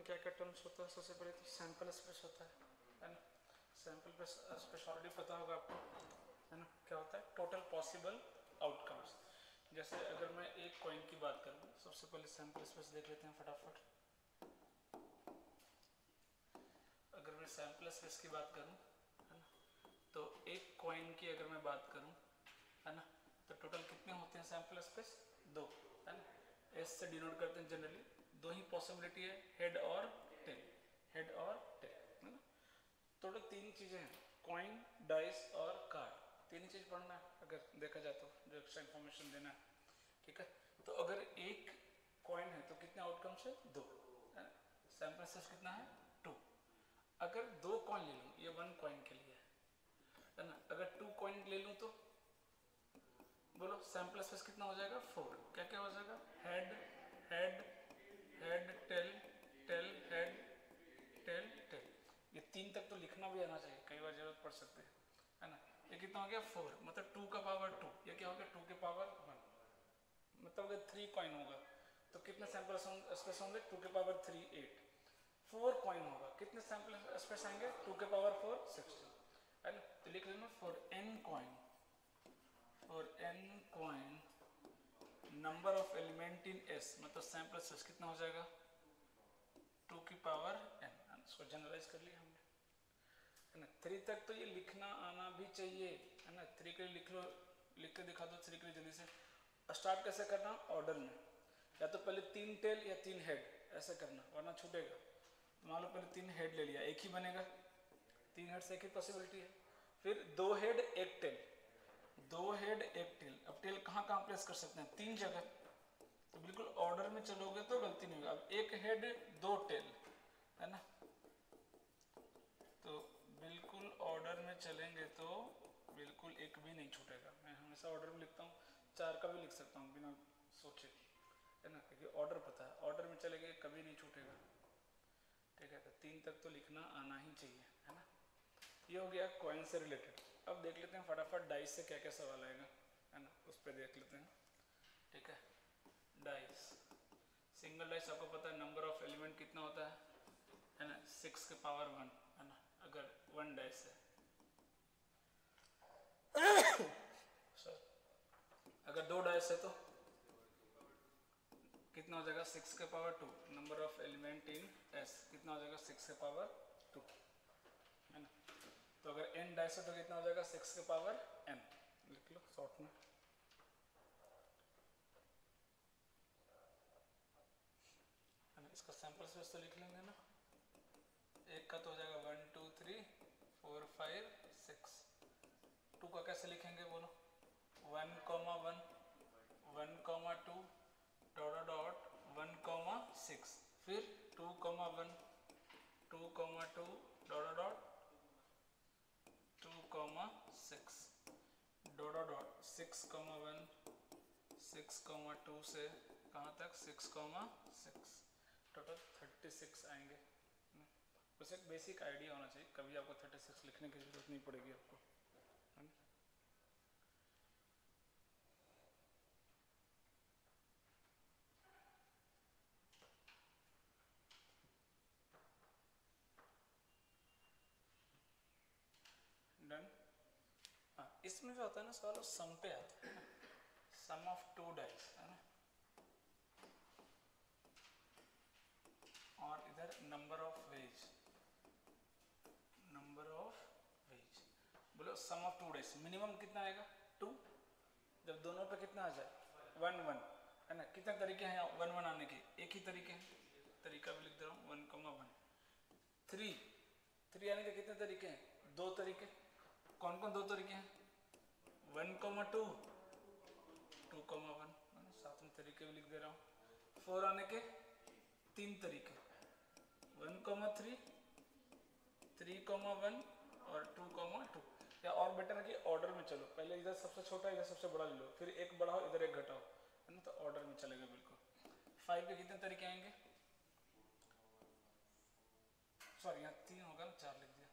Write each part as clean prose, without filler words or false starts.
क्या क्या टर्म्स होता है? सबसे पहले तो सैंपल स्पेस होता है ना। सैंपल स्पेस ऑलरेडी पता होगा आपको, है ना। क्या होता है? Total possible outcomes. जैसे अगर मैं एक कॉइन की बात करूँ, सबसे पहले सैंपल स्पेस देख लेते हैं फटाफट। अगर मैं सैंपल स्पेस की बात करूँ, है ना, तो एक कॉइन की अगर मैं बात करूँ, है ना, तो टोटल कितने होते हैं सैंपल स्पेस? 2, है ना। एस से डिनोट करते हैं जनरली। 2 ही पॉसिबिलिटी है, हेड और टेल, हेड और टेल, है ना। टोटल 3 चीज़ें हैं, कॉइन, डाइस और कार्ड। 3 ही चीज़ पढ़ना है अगर देखा जाए तो, जो एक्स्ट्रा इन्फॉर्मेशन देना है, ठीक है। तो अगर एक कॉइन है तो कितने आउटकम्स है? 2, है ना। सैंपल स्पेस कितना है? 2। अगर 2 कॉइन ले लूँ, ये 1 कॉइन के लिए है ना। अगर 2 कॉइन ले लूँ तो बोलो सैंपल स्पेस कितना हो जाएगा? 4। क्या क्या हो जाएगा? Head head head tail tail head tail tail. ये 3 तक तो लिखना भी आना चाहिए, कई बार जरूरत पड़ सकती है ना। ये कितना हो गया? 4, मतलब 2 का पावर 2। ये क्या हो गया? 2 के पावर 1। मतलब अगर 3 कॉइन होगा तो कितने सैंपल स्पेस होंगे? 2 के पावर 3 8। 4 कॉइन होगा, कितने सैंपल स्पेस आएंगे? 2 के पावर 4 16, है ना। तो लिख लेना for n coin, for n coin number of element in s, मतलब सैंपल स्पेस कितना हो जाएगा? 2 की पावर n। इसको जनरलाइज कर लिया हमने, है ना। 3 तक तो ये लिखना आना भी चाहिए, है ना। 3 के लिए लिख लो, लिख के दिखा दो 3 के लिए जल्दी से। स्टार्ट कैसे करना? ऑर्डर में, या तो पहले 3 टेल या 3 हेड, ऐसे करना वरना छूटेगा। मान लो पहले 3 हेड ले लिया, एक ही बनेगा। 3 हेड से एक ही पॉसिबिलिटी है। फिर 2 हेड 1 टेल, 2 हेड 1 टेल। अब टेल कहाँ कहाँ प्लेस कर सकते हैं? 3 जगह। तो बिल्कुल ऑर्डर में चलोगे तो गलती नहीं होगी। अब 1 हेड 2 टेल, है ना। तो बिल्कुल ऑर्डर में चलेंगे तो बिल्कुल एक भी नहीं छूटेगा। मैं हमेशा ऑर्डर में लिखता हूँ, 4 का भी लिख सकता हूँ बिना सोचे, है ना, क्योंकि ऑर्डर पता है। ऑर्डर में चलेंगे कभी नहीं छूटेगा, ठीक है। तो 3 तक तो लिखना आना ही चाहिए, है ना। ये हो गया कॉइन से रिलेटेड। अब देख लेते हैं फटाफट डाइस से क्या क्या सवाल आएगा, है ना, उस पर देख लेते हैं, ठीक है। डाइस, सिंगल डाइस आपको पता है नंबर ऑफ एलिमेंट कितना होता है ना, 6 के पावर 1, है ना। अगर 1 डाइस है अगर 2 डाइस है तो कितना हो जाएगा? 6 के power 2। Number of element in s कितना हो जाएगा? 6 के पावर 2, है ना। तो अगर n डाइस है तो कितना हो जाएगा? 6 के पावर n। लिख लो शॉर्ट में, है ना। इसका सैंपल स्पेस तो लिख लेंगे ना। एक का तो हो जाएगा 1 2 3 4 5 6। 2 का कैसे लिखेंगे बोलो? 1 1 1 2 डॉट डॉट 1 6, फिर 2 1 2 2 डॉट डॉट 2 6 डॉट डॉट 6 1 6 2 से कहाँ तक? 6 6, टोटल 36 आएंगे। बस एक बेसिक आइडिया होना चाहिए, कभी आपको 36 लिखने की जरूरत नहीं पड़ेगी आपको, है ना। डन। हाँ, इसमें जो होता है ना सवाल, सम पे आता है, सम ऑफ 2 डाइस, है ना। और इधर number of ways, number of ways. बोलो सम ऑफ 2 डाइस मिनिमम कितना आएगा? 2। जब दोनों पे कितना आ जाए? 1 1, है ना। कितने तरीके हैं 1 1 आने के? एक ही तरीके हैं, तरीका भी लिख दे रहा हूँ, 1 1। 3 आने के कितने तरीके हैं? 2 तरीके। कौन कौन 2 तरीके हैं? 1 2 2 1, साथ में तरीके भी लिख दे रहा हूँ। 4 आने के 3 तरीके, 1 3 3 1 और 2 2। या और बेटर है कि ऑर्डर में चलो, पहले इधर सबसे छोटा इधर सबसे बड़ा ले लो, फिर एक बढ़ाओ इधर एक घटाओ, है ना। तो ऑर्डर में चलेगा बिल्कुल। 5 के कितने तरीके आएंगे? सॉरी यहाँ 3 होगा ना, 4 लिख दिया,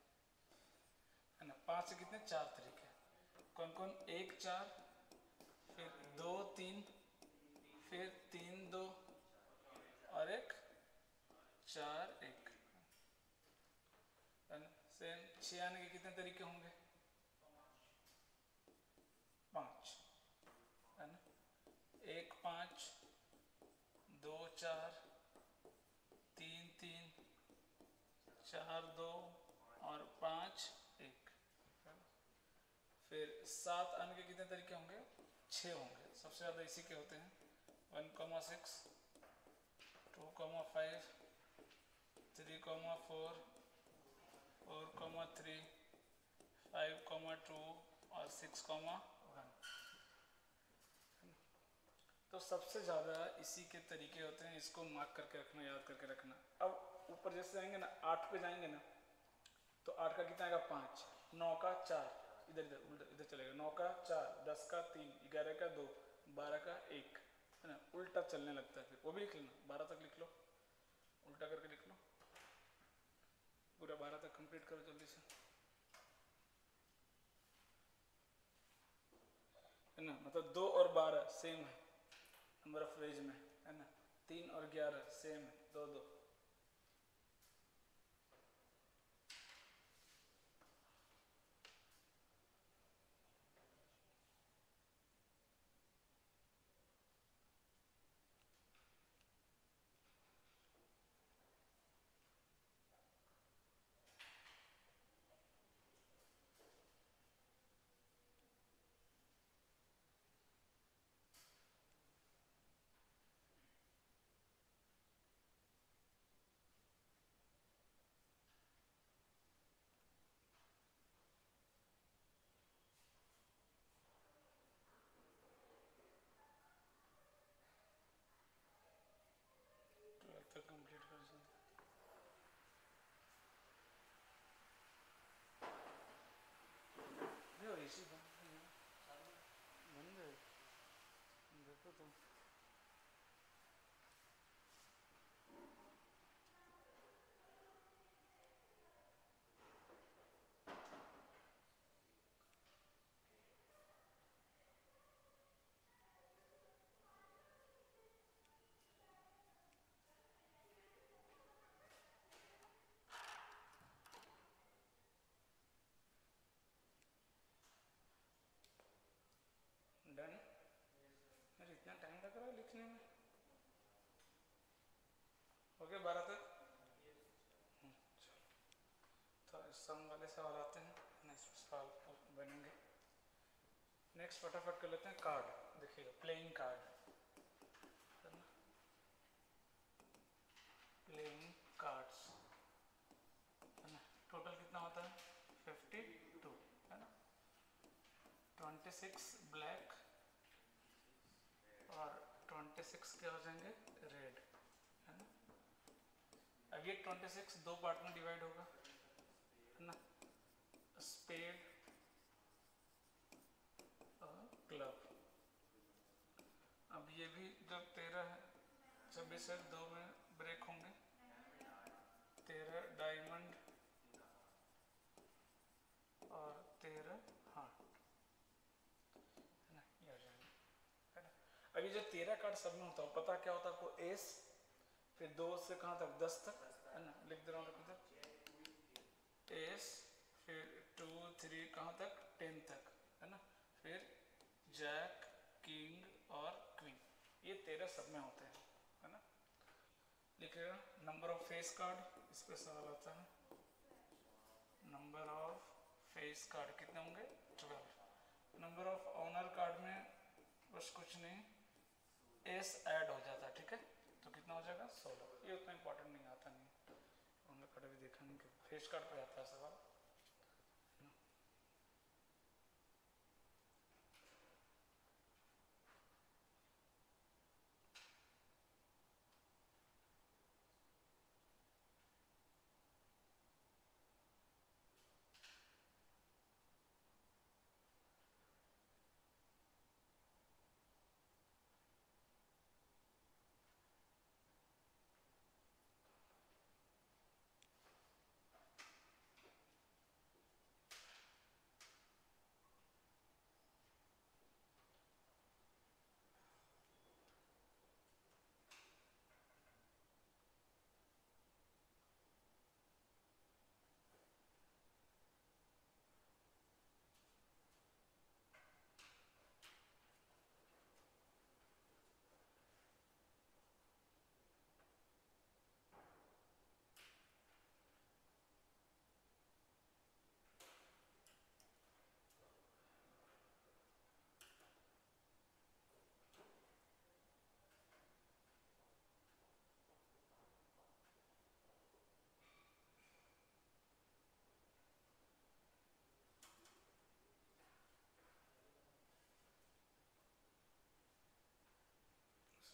है ना। 5 से कितने? 4 तरीके। कौन कौन? 1 4, फिर 2 3, फिर 3 2 और एक 4 1, 6 आने के कितने तरीके होंगे? 5, है ना। 1 5, 2 4, 3 3, 4 2 और 5 1। फिर 7 आने के कितने तरीके होंगे? 6 होंगे। सबसे ज़्यादा इसी के होते हैं। 1,6, 2,5, 3,4, 4,3, 5,2 और 6,1। तो सबसे ज़्यादा इसी के तरीके होते हैं। इसको मार्क करके रखना, याद करके रखना। अब ऊपर जैसे जाएंगे ना, 8 पे जाएंगे ना, तो 8 का कितना आएगा? 5, 9 का 4, इधर इधर उल्टा इधर चलेगा। 9 का 4, 10 का 3, 11 का 2, 12 का 1, है ना। उल्टा चलने लगता है। फिर वो भी लिख लेना, 12 तक लिख लो, उल्टा करके लिख लो। पूरा 12 तक कंप्लीट करो जल्दी से, है ना। मतलब 2 और 12 सेम है नंबर ऑफ वेज में, है ना। 3 और 11 सेम है, 2 2। तक कंप्लीट कर सकते। और इसी बंद है, देखो तुम। डन। अरे इतना टाइम लग रहा है लिखने में। ओके, 12 तक। तो इस सम वाले सवाल आते हैं, नेक्स्ट सवाल बनेंगे। नेक्स्ट फटाफट कर लेते हैं। कार्ड देखिएगा, प्लेइंग कार्ड, प्लेइंग कार्ड्स, है ना। टोटल कितना होता है? 52, है ना। 26 ब्लैक और 26 क्या हो जाएंगे? रेड, है ना। अब ये 26 दो पार्ट में डिवाइड होगा, है ना। स्पेड और क्लब। अब ये भी जब 13 है, 26 है, दो में ब्रेक होंगे। 13 डायमंड और 13 हार्ट, है ना। ये हो जाएंगे, है ना। अब ये जो 13 कार्ड सब में होता है, पता क्या होता है आपको? एस, फिर 2 से कहाँ तक? 10 तक, है ना। लिख दे रहा हूँ इधर, एस, फिर 2 3 कहाँ तक? 10 तक, है ना। फिर जैक, किंग और क्वीन, ये 13 सब में होते हैं, है ना। लिखिएगा नंबर ऑफ फेस कार्ड, इस पे सवाल आता है। नंबर ऑफ फेस कार्ड कितने होंगे? 12। नंबर ऑफ ऑनर कार्ड में बस कुछ नहीं, एस ऐड हो जाता है, ठीक है। तो कितना हो जाएगा? 16। ये उतना इंपॉर्टेंट नहीं, आता नहीं, ऑनर कार्ड भी देखा नहीं, फेस कार्ड पे आता है सवाल।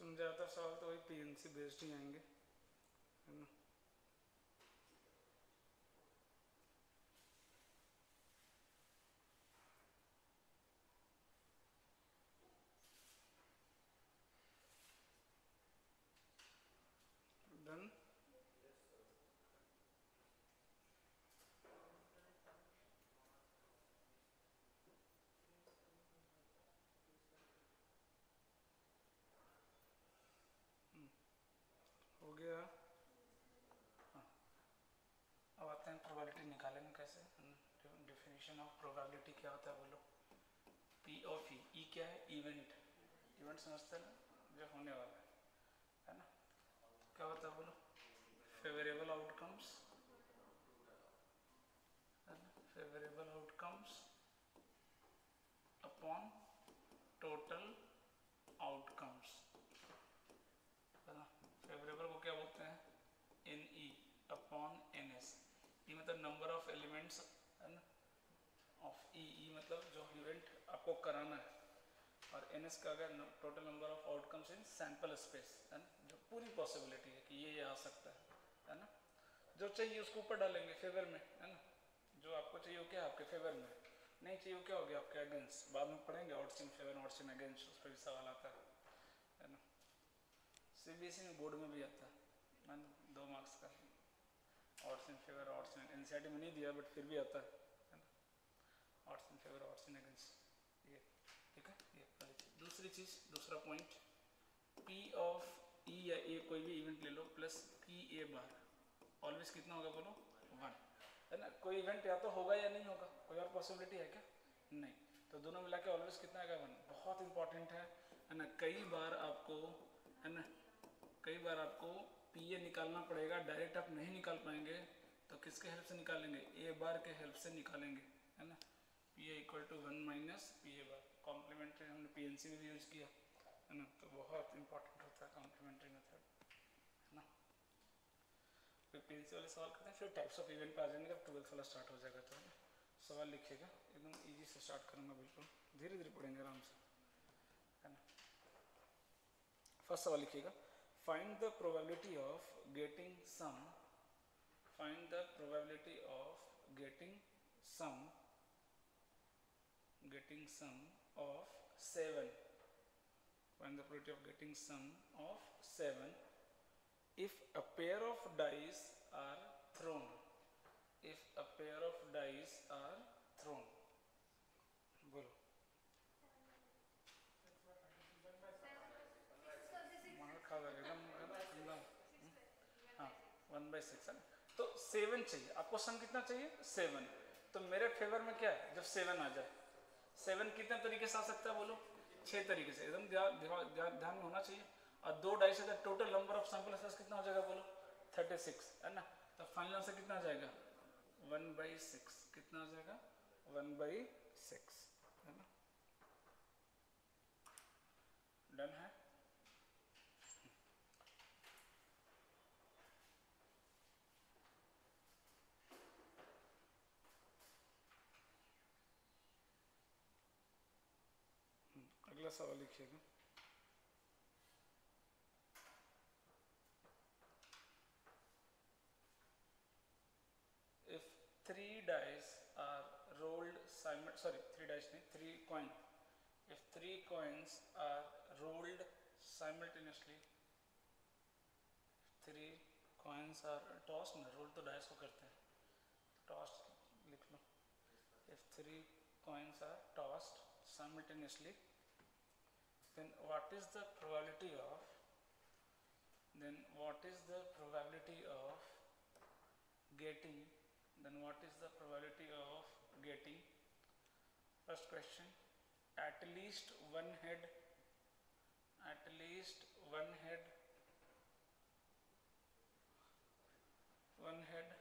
सुन जाता सवाल तो वही पीएनसी बेस्ड ही आएंगे, है ना। डन। हो गया। हाँ, अब आते हैं प्रोबेबिलिटी निकालेंगे कैसे। डेफिनेशन ऑफ प्रोबेबिलिटी क्या होता है बोलो। पी ऑफ ई, ई क्या है, इवेंट। इवेंट समझते हैं ना, जो होने वाला है ना। क्या होता है बोलो, favourable outcomes, favourable outcomes upon total outcomes, है ना। फेवरेबल को क्या बोलते हैं, N E upon N S. E मतलब नंबर ऑफ एलिमेंट्स, है ना, ऑफ ई। ई मतलब जो इवेंट आपको कराना है, और एन एस का अगर total number of outcomes in sample space, है ना, जो पूरी पॉसिबिलिटी है कि ये आ सकता है ना। जो चाहिए उसको ऊपर डालेंगे फेवर में, है ना। जो आपको चाहिए वो क्या है, आपके फेवर में। नहीं चाहिए क्या हो गया, आपके अगेंस्ट। बाद में पढ़ेंगे odds in favour, odds in against, उस पर भी सवाल आता है ना। सीबीएसई में बोर्ड में भी आता है ना, 2 मार्क्स का। Odds in favour, odds in, NCERT में नहीं दिया बट फिर भी आता है ना। Odds in favour, odds in against, ये ठीक है। ये पहली चीज। दूसरी चीज, दूसरा पॉइंट, पी ऑफ ई या ए कोई भी इवेंट ले लो plus P A bar, always कितना होगा बोलो, 1, है ना। कोई इवेंट या तो होगा या नहीं होगा, कोई और पॉसिबिलिटी है क्या, नहीं। तो दोनों मिला के ऑलवेज कितना आएगा, 1। बहुत इंपॉर्टेंट है ना। कई बार आपको, है ना, कई बार आपको पी ए निकालना पड़ेगा, डायरेक्ट आप नहीं निकाल पाएंगे, तो किसके हेल्प से निकालेंगे, ए बार के हेल्प से निकालेंगे, है ना। पी ए इक्वल टू 1 माइनस पी ए बार। कॉम्प्लीमेंट्री हमने पीएनसी में भी यूज किया, है ना, तो बहुत इंपॉर्टेंट होता है कॉम्प्लीमेंट्री मेथड, है ना। फिर पीएनसी वाले सवाल करते हैं, फिर टाइप्स ऑफ इवेंट पे आ जाएंगे जब 12th वाला स्टार्ट हो जाएगा, तो है ना। सवाल लिखिएगा, एकदम इजी से स्टार्ट करूँगा, बिल्कुल धीरे धीरे पढ़ेंगे आराम से, है ना। फर्स्ट सवाल लिखिएगा, find the probability of getting sum, find the probability of getting sum of 7, find the probability of getting sum of 7 if a pair of dice are thrown, if a pair of dice are thrown, बोलो। मार खा गए एकदम, है ना, एकदम। हाँ, 1/6 है ना। तो 7 चाहिए आपको, सम कितना चाहिए, 7। तो मेरे फेवर में क्या है, जब 7 आ जाए, 7 कितने तरीके से आ सकता है बोलो, 6 तरीके से, एकदम ध्यान में होना चाहिए। और 2 डाइस है, total number of sample space कितना हो जाएगा बोलो, 36, है ना। तो फाइनल आंसर कितना आ जाएगा, 1/6। कितना आ जाएगा, 1/6, है ना। डन है। अगला सवाल लिखिएगा, if 3 dice are rolled sorry 3 dice नहीं, 3 coin, if 3 coins are rolled simultaneously, 3 coins are tossed ना, roll तो dice को करते हैं, tossed लिख लो। if 3 coins are tossed simultaneously, then what is the probability of, then what is the probability of getting, then what is the probability of getting, first question, at least one head, at least one head, one head,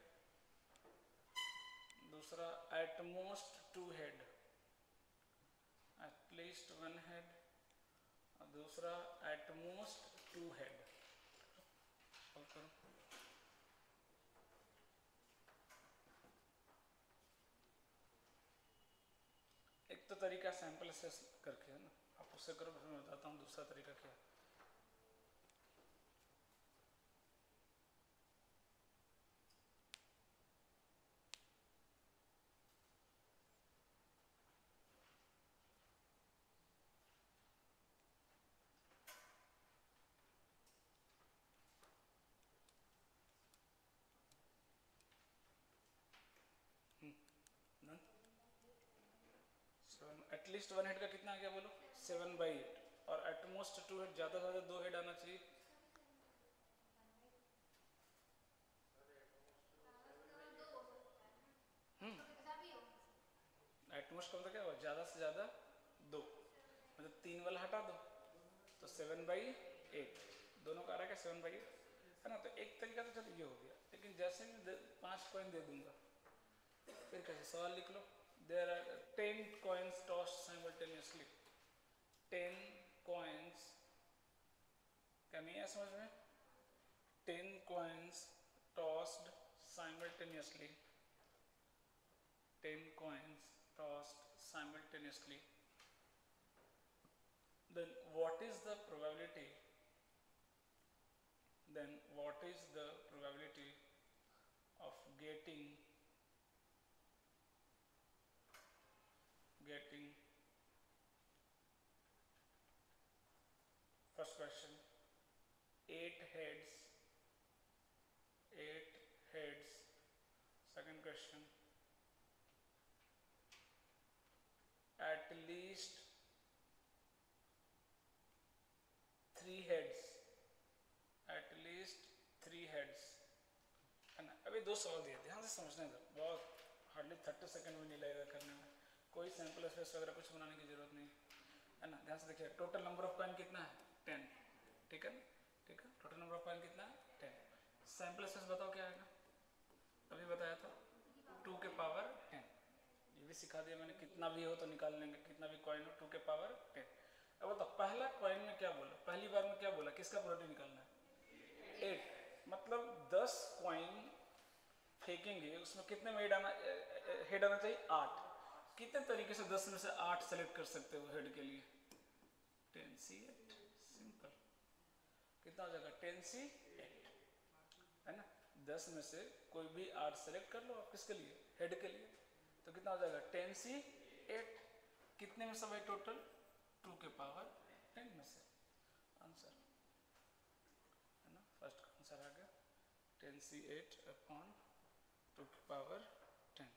दूसरा at most 2 head, at least one head, और दूसरा at most 2 head। Solve करो। एक तो तरीका sample assess करके, है ना, आप उससे करो, फिर मैं बताता हूँ दूसरा तरीका क्या है। एटलीस्ट 1 हेड का कितना आ गया बोलो 7/8, और एटमोस्ट 2 हेड, ज़्यादा से ज़्यादा 2 हेड आना चाहिए। एटमोस्ट का मतलब क्या हुआ, ज़्यादा से ज़्यादा 2, मतलब 3 वाला हटा दो तो 7/8, दोनों का आ रहा है क्या 7/8, है ना। तो एक तरीका तो चलो ये हो गया, लेकिन जैसे मैं 5 कॉइन दे दूंगा फिर कैसे, सवाल लिख लो। There are 10 coins tossed simultaneously, 10 coins, क्या नहीं है समझ में, 10 coins tossed simultaneously, 10 coins tossed simultaneously, then what is the probability, then what is the probability of getting first question 8 heads, 8 heads, second question at least 3 heads, at least 3 heads, है ना। अभी 2 सवाल दिए, ध्यान से समझना है, बहुत हार्डली 30 सेकंड भी नहीं लगेगा करने में, कोई सैंपल स्पेस वगैरह कुछ बनाने की जरूरत नहीं है ना। ध्यान से देखिए, टोटल नंबर ऑफ कॉइन कितना है 10, ठीक है, ठीक है, टोटल नंबर ऑफ कॉइन कितना है 10, सैंपल स्पेस बताओ क्या आएगा, अभी बताया था 2 के पावर 10, ये भी सिखा दिया मैंने, कितना भी हो तो निकाल लेंगे, कितना भी कॉइन हो 2 के पावर 10। अब बताओ पहला कॉइन में क्या बोला, पहली बार में क्या बोला, किसका प्रोबेबिलिटी निकालना है 8, मतलब 10 कॉइन फेंकेंगे उसमें कितने में हेड आना चाहिए 8, कितने तरीके से 10 में से 8 सेलेक्ट कर सकते हो हेड के लिए, 10C8, सिंपल, कितना हो जाएगा 10C8, है ना। 10 में से कोई भी 8 सेलेक्ट कर लो आप, किसके लिए, हेड के लिए, तो कितना हो जाएगा 10C8, कितने में से भाई टोटल 2 के पावर 10 में से, आंसर, है ना, फर्स्ट का आंसर आ गया 10C8 अपॉन 2 के पावर 10।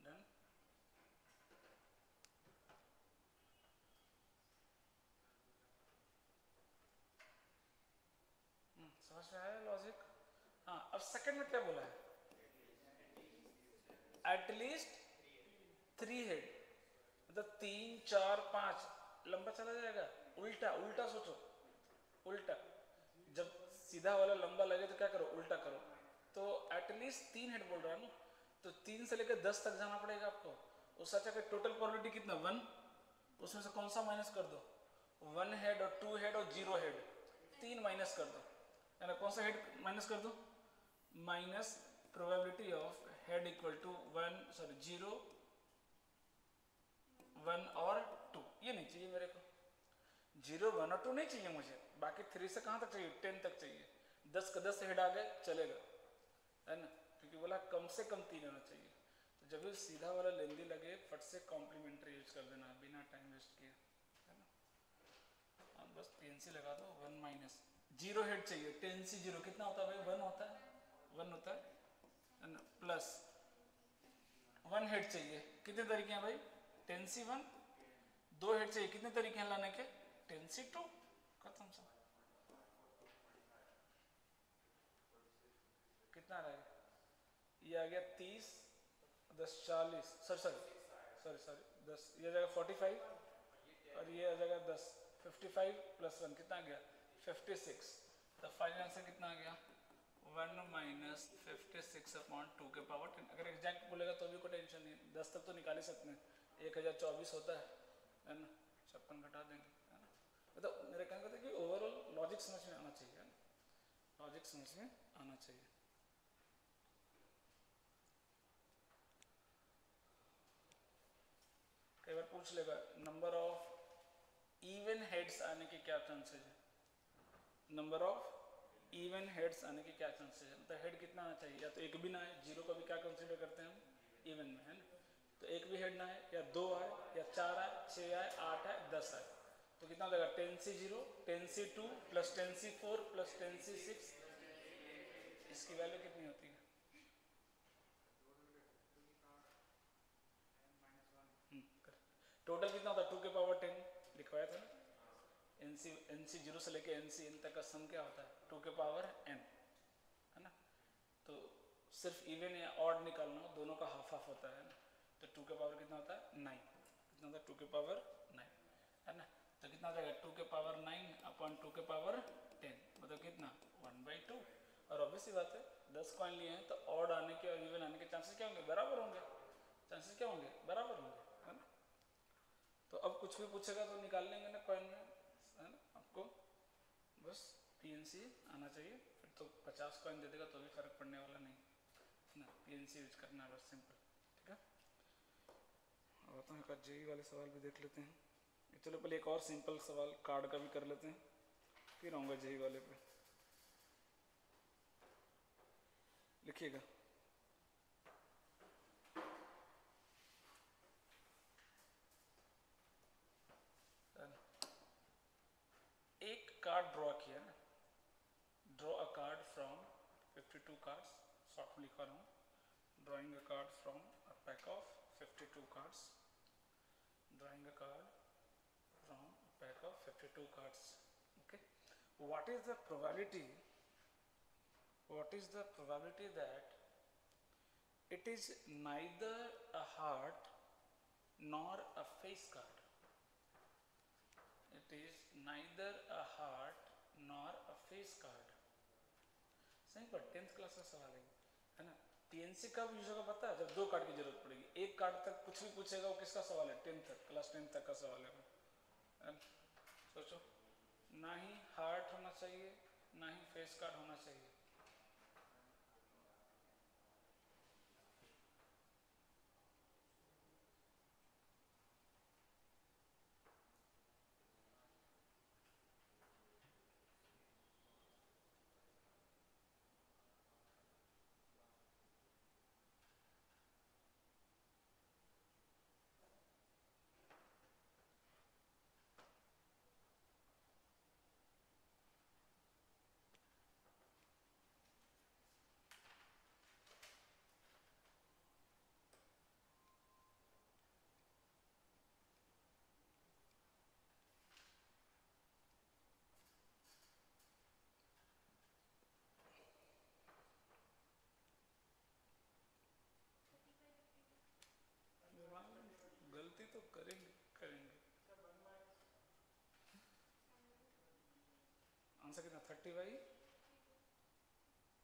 डन, समझ में आया लॉजिक। हाँ, अब सेकंड में क्या बोला है, एटलीस्ट 3 हेड, मतलब 3 4 5 लंबा चला जाएगा, उल्टा उल्टा सोचो, उल्टा, जब सीधा वाला लंबा लगे तो क्या करो, उल्टा करो, तो एटलीस्ट 3 हेड बोल रहा है ना, तो 3 से लेकर 10 तक जाना पड़ेगा आपको, उस अच्छा का टोटल प्रोबेबिलिटी कितना 1, उसमें से कौन सा माइनस कर दो, 1 हेड और 2 हेड और 0 हेड, 3 माइनस कर दो, है ना, कौन सा हेड माइनस कर दो, minus probability of head equal to 0 1 और 2, ये नहीं चाहिए मेरे को, 0 1 और 2 नहीं चाहिए मुझे, बाकी 3 से कहाँ तक चाहिए 10 तक चाहिए, 10 का 10 हेड आ गए चलेगा, है ना, क्योंकि बोला कम से कम 3 होना चाहिए, तो जब भी सीधा वाला लेंदी लगे फट से कॉम्प्लीमेंट्री यूज कर देना बिना टाइम वेस्ट किए, है ना, और बस 10 से लगा दो 1 माइनस 0 हेड चाहिए, 10C0 कितना होता है भाई 1 होता है, 1 होता है ना, प्लस 1 हेड चाहिए, कितने तरीके हैं भाई 10C1, 2 हेड चाहिए, कितने तरीके हैं लाने के 10C2, खत्म सब, कितना रहेगा, ये आ गया 30 10 40, सॉरी 10, ये आ जाएगा 45 और ये आ जाएगा 10, 55 प्लस 1 कितना आ गया 56, तो फाइनल आंसर कितना आ गया 1 माइनस 56 अपॉन 2 के पावर 10, अगर एग्जैक्ट बोलेगा तो भी कोई टेंशन नहीं, 10 तक तो निकाल ही सकते हैं, 1024 होता है ना, 56 घटा देंगे, है ना, मतलब मेरे कहने का था कि ओवरऑल लॉजिक समझ में आना चाहिए, लॉजिक समझ में आना चाहिए। कई बार पूछ लेगा नंबर ऑफ इवन हेड्स आने के क्या चांसेस है, नंबर ऑफ इवन हेड्स आने के क्या चांसेस है, मतलब हेड कितना आना चाहिए, या तो एक भी ना आए, 0 को भी क्या कंसीडर करते हैं हम इवन में, है ना, तो एक भी हेड ना आए, या 2 आए, या 4 आए, 6 आए, 8 आए, 10 आए, तो कितना हो जाएगा 10C0 10C2 plus 10C4 plus 10C6, इसकी वैल्यू कितनी होती है? टोटल कितना होता है? 2 के पावर 10 लिखवाया था ना। एनसी 0 से लेके एनसी एन तक का सम क्या होता है? 2 के पावर n, है ना। तो सिर्फ इवन या ऑड निकालना हो, दोनों का हाफ हाफ होता है ना। तो 2 के पावर कितना होता है? 9। कितना होता है? 2 के पावर 9, है ना। तो कितना हो जाएगा? 2 के पावर 9 अपॉन 2 के पावर 10, मतलब कितना? 1/2। और ऑब्वियसली बात है 10 कॉइन लिए हैं तो ऑड आने के और इवन आने के चांसेस क्या होंगे? बराबर होंगे। चांसेस क्या होंगे? बराबर होंगे, है ना। तो अब कुछ भी पूछेगा तो निकाल लेंगे ना कॉइन में, है ना। आपको बस पीएनसी आना चाहिए, फिर तो 50 कॉइन दे देगा तो भी फर्क पड़ने वाला नहीं है ना। पीएनसी यूज करना है बस, सिंपल, ठीक है। अब आता हूँ एक जेई वाले सवाल भी देख लेते हैं। चलो पहले एक और सिंपल सवाल कार्ड का भी कर लेते हैं, फिर आऊँगा जेई वाले पे। लिखिएगा, एक कार्ड ड्रॉ किया ना, draw a card from 52 cards, short में लिखा रहा हूँ। Drawing a card from a pack of 52 cards, drawing a card from a pack of 52 cards, okay. what is the probability that it is neither a heart nor a face card? It is neither a heart nor a face card। सही पर 10th class का सवाल है ना। PNC कब use होगा पता है? जब 2 कार्ड की जरूरत पड़ेगी। एक कार्ड तक कुछ भी पूछेगा वो किसका सवाल है? 10th तक, क्लास 10 तक का सवाल है। सोचो, ना ही हार्ट होना चाहिए ना ही फेस कार्ड होना चाहिए। गलती तो करेंगे करेंगे। आंसर कितना?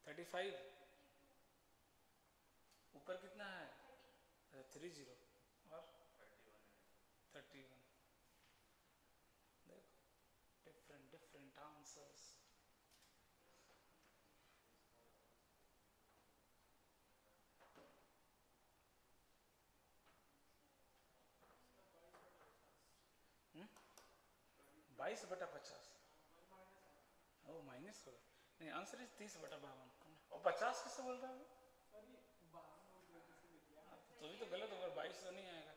35। ऊपर कितना है? 30 और 31। देखो डिफरेंट आंसर्स। हम्म, 22/50। ओ माइनस होगा, नहीं आंसर इज 30/52। और 50 किससे बोल रहा है? तो भी तो गलत होगा, 22 तो नहीं आएगा।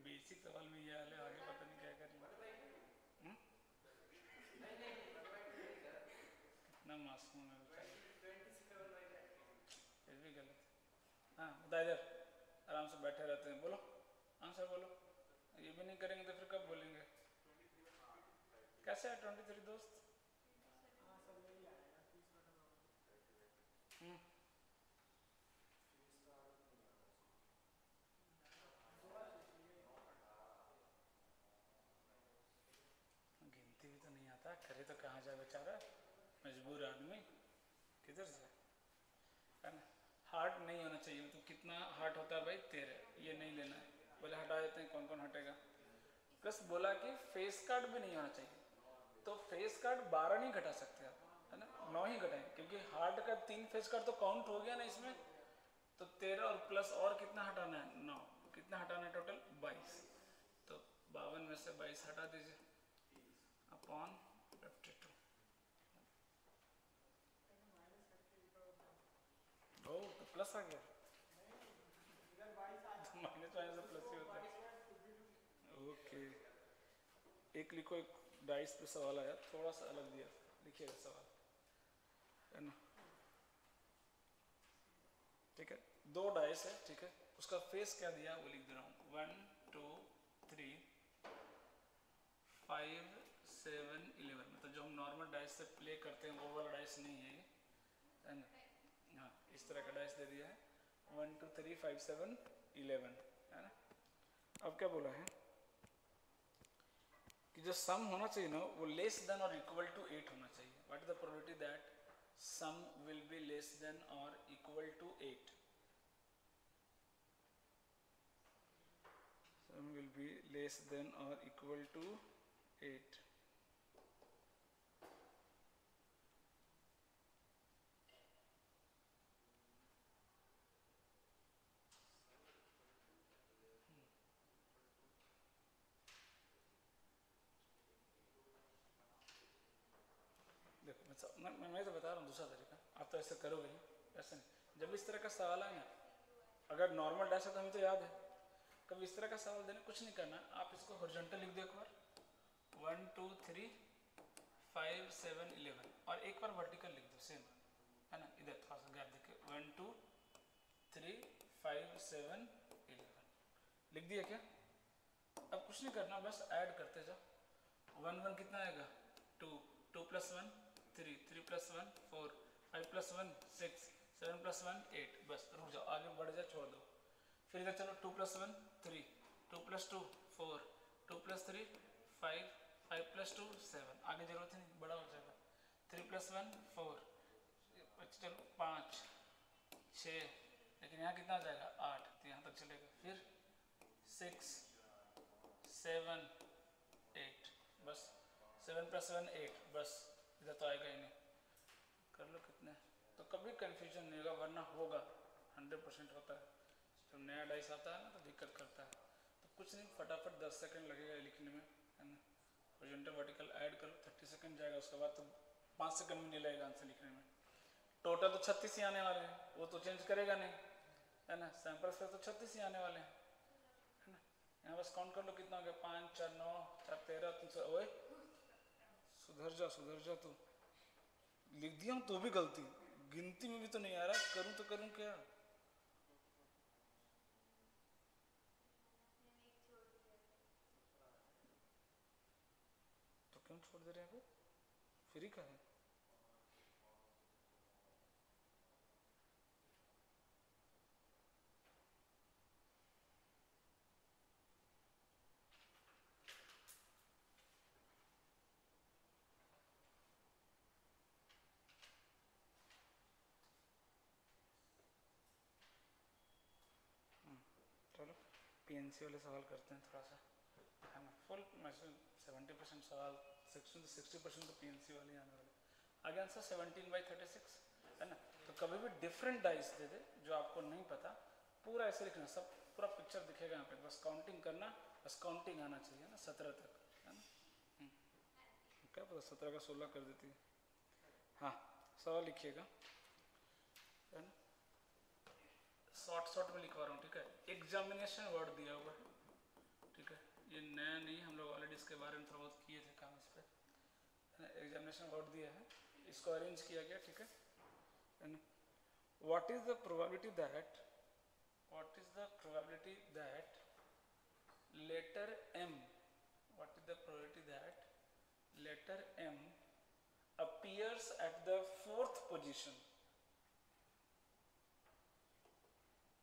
बेसिक सवाल में ये हाल है, आगे पता नहीं क्या करेंगे। कितना मासूम है बेचारा, फिर भी गलत। हाँ बता, इधर आराम से बैठे रहते हैं, बोलो आंसर बोलो। ये भी नहीं करेंगे तो फिर कब बोलेंगे? कैसे है 23 दोस्त? गिनती भी तो नहीं आता, करे तो कहाँ जाए बेचारा, मजबूर आदमी, किधर से, है ना। हार्ट नहीं होना चाहिए, तो कितना हार्ट होता है भाई? 13, ये नहीं लेना है। बोले हटा देते हैं, कौन कौन हटेगा। प्लस बोला कि फेस कार्ड भी नहीं होना चाहिए, तो फेस कार्ड 12 नहीं घटा सकते आप, है ना, 9 ही घटाएं, क्योंकि हार्ट का 3 फेस कार्ड तो काउंट हो गया ना इसमें। तो 13 और प्लस और कितना हटाना है? 9। कितना हटाना है टोटल? 22। तो 52 में से 22 हटा दीजिए अपॉन 52। ओ तो प्लस आ गया, माइनस वाइनस प्लस ही होता है। ओके, एक लिखो, एक डाइस पे सवाल आया, थोड़ा सा अलग दिया, लिखिएगा सवाल, है ना। ठीक है, 2 डाइस है, ठीक है, उसका फेस क्या दिया वो लिख दे रहा हूँ, 1 2 3 5 7 11, मतलब जो हम नॉर्मल डाइस से प्ले करते हैं वो वाला डाइस नहीं है ये, है ना। हाँ, इस तरह का डाइस दे दिया है, 1 2 3 5 7 11, है ना। अब क्या बोला है कि जो सम होना चाहिए ना वो लेस देन और इक्वल टू 8 होना चाहिए। What is the probability that sum will be less than और equal to 8? Sum will be less than or equal to 8. देखो मैं तो बता रहा हूँ दूसरा तरीका, आप तो ऐसे करोगे ही, ऐसे नहीं। जब इस तरह का सवाल आए ना, अगर नॉर्मल डाइस है तो हमें तो याद है, कभी इस तरह का सवाल देने कुछ नहीं करना, आप इसको हॉरिजॉन्टल लिख दो एक बार, 1 2 3 5 7 11, और एक बार वर्टिकल लिख दो सेम, है ना। इधर थोड़ा सा गैप देखिए, 1 2 3 5 7 11 लिख दिया क्या? अब कुछ नहीं करना, बस ऐड करते जाओ। 1 1 कितना आएगा? 2, 2 + 1 3, 3 + 1 4, 5 + 1 6, 7 + 1 8, बस रुक जाओ, आगे बढ़ जाए, छोड़ दो। फिर इधर चलो, 2 + 1 3, 2 + 2 4, 2 + 3 5, 5 + 2 7, आगे जरूरत ही नहीं, बड़ा हो जाएगा। 3 + 1 4, चलो 5 6, लेकिन यहाँ कितना आ जाएगा? 8, तो यहाँ तक चलेगा। फिर 6 7 8, बस 7 + 1 8, बस इधर तो आएगा ही नहीं। कर लो कितने, तो कभी कंफ्यूजन नहीं होगा, वरना होगा, 100% होता है। जब नया डाइस आता है ना तो दिक्कत करता है। तो कुछ नहीं, फटाफट 10 सेकंड लगेगा लिखने में, है ना। हॉरिजॉन्टल वर्टिकल ऐड करो, 30 सेकंड जाएगा, उसके बाद तो 5 सेकंड भी नहीं लगेगा आंसर लिखने में। टोटल तो 36 ही आने वाले हैं, वो तो चेंज करेगा नहीं, है ना। सैंपल्स पे तो 36 ही आने वाले हैं, है ना। यहाँ बस काउंट कर लो कितना हो गया, 5 4 9 4 13 300। ओए सुधर जा तू, लिख दिया हूँ तो भी गलती, गिनती में भी तो नहीं आ रहा, करूँ तो करूँ क्या? तो क्यों छोड़ दे रहे हैं? वो फ्री का है। चलो पीएनसी वाले सवाल करते हैं थोड़ा सा, है ना। फुल 70% सवाल, 60% तो पीएनसी वाले ही आने वाले। आगे आंसर 17/36, है ना। तो कभी भी डिफरेंट डाइस दे दे जो आपको नहीं पता, पूरा ऐसे लिखना, सब पूरा पिक्चर दिखेगा यहाँ पे, बस काउंटिंग करना, बस काउंटिंग आना चाहिए ना 17 तक, है ना। क्या पता 17 का 16 कर देती है। हाँ, सवाल लिखिएगा, है ना। शॉर्ट में लिखवा रहा हूँ, ठीक है। एग्जामिनेशन वर्ड दिया हुआ है, ठीक है, ये नया नहीं, हम लोग ऑलरेडी इसके बारे में थोड़ा बहुत किए थे काम इस पर, है ना। एग्जामिनेशन वर्ड दिया है, इसको अरेंज किया गया, ठीक है ना। What is the probability that letter M, what is the probability that letter M appears at the 4th position,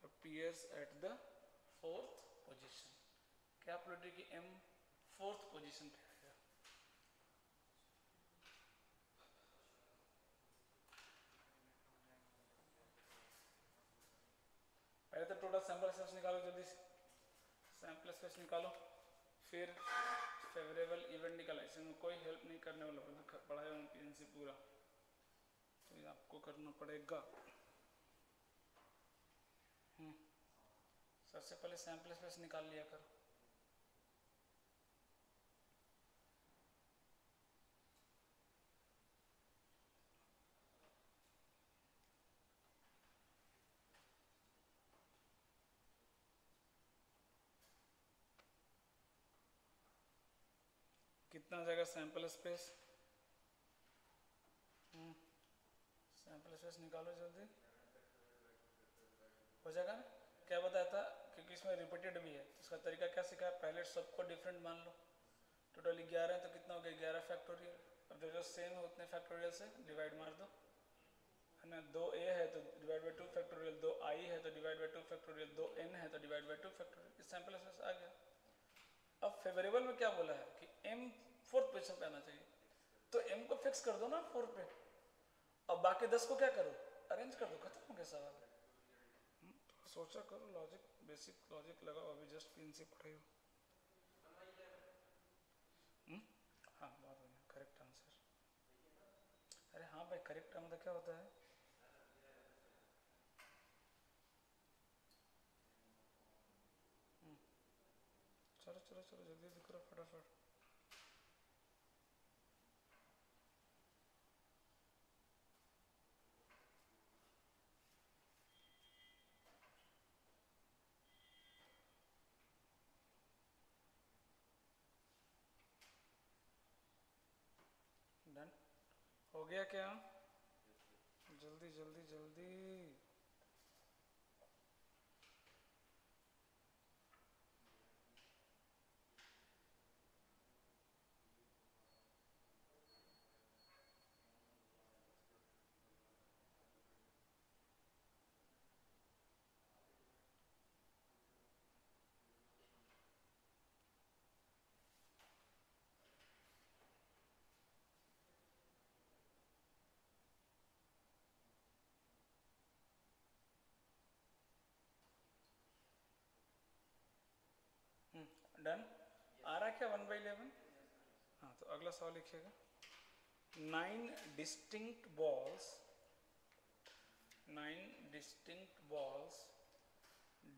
appears at the 4th position। क्या प्रोबेबिलिटी की M 4th पोजीशन पे आएगा? पहले तो टोटल सैंपल स्पेस निकालो, जल्दी से sample space निकालो, फिर फेवरेबल इवेंट निकाला। इसमें कोई हेल्प नहीं करने वाला, पढ़ाया हूँ पीएनसी पूरा, तो ये आपको करना पड़ेगा। सबसे पहले सैंपल स्पेस निकाल लिया करो। कितना कितना आ जाएगा सैंपल स्पेस, सैंपल स्पेस निकालो जल्दी, हो जाएगा ना। क्या बताया था, क्योंकि इसमें रिपीटेड भी है तो इसका तरीका क्या सीखा है, पहले सबको डिफरेंट मान लो, टोटली 11 है तो कितना हो गया 11 फैक्टोरियल, अब जो जो सेम है उतने फैक्टोरियल से डिवाइड मार दो, है ना। 2a है तो डिवाइड बाई 2 फैक्टोरियल, 2i है तो डिवाइड बाई 2 फैक्टोरियल, 2n है तो डिवाइड बाई 2 फैक्टोरियल, इस सैंपल स्पेस आ गया। अब फेवरेबल में क्या बोला है कि m 4th पोजीशन पे आना चाहिए, तो m को फिक्स कर दो ना 4 पे, अब बाकी 10 को क्या करो, अरेंज कर दो, खत्म हो गया सवाल। सोचा करो, लॉजिक, बेसिक लॉजिक लगाओ, अभी जस्ट पिन से पढ़े हो। हाँ बहुत बढ़िया, करेक्ट आंसर। अरे हाँ भाई, करेक्ट मतलब क्या होता है, चलो चलो चलो जल्दी जल्दी करो फटाफट। डन हो गया क्या, जल्दी जल्दी जल्दी। डन आ रहा है क्या 1/11। हाँ तो अगला सवाल लिखिएगा, 9 distinct balls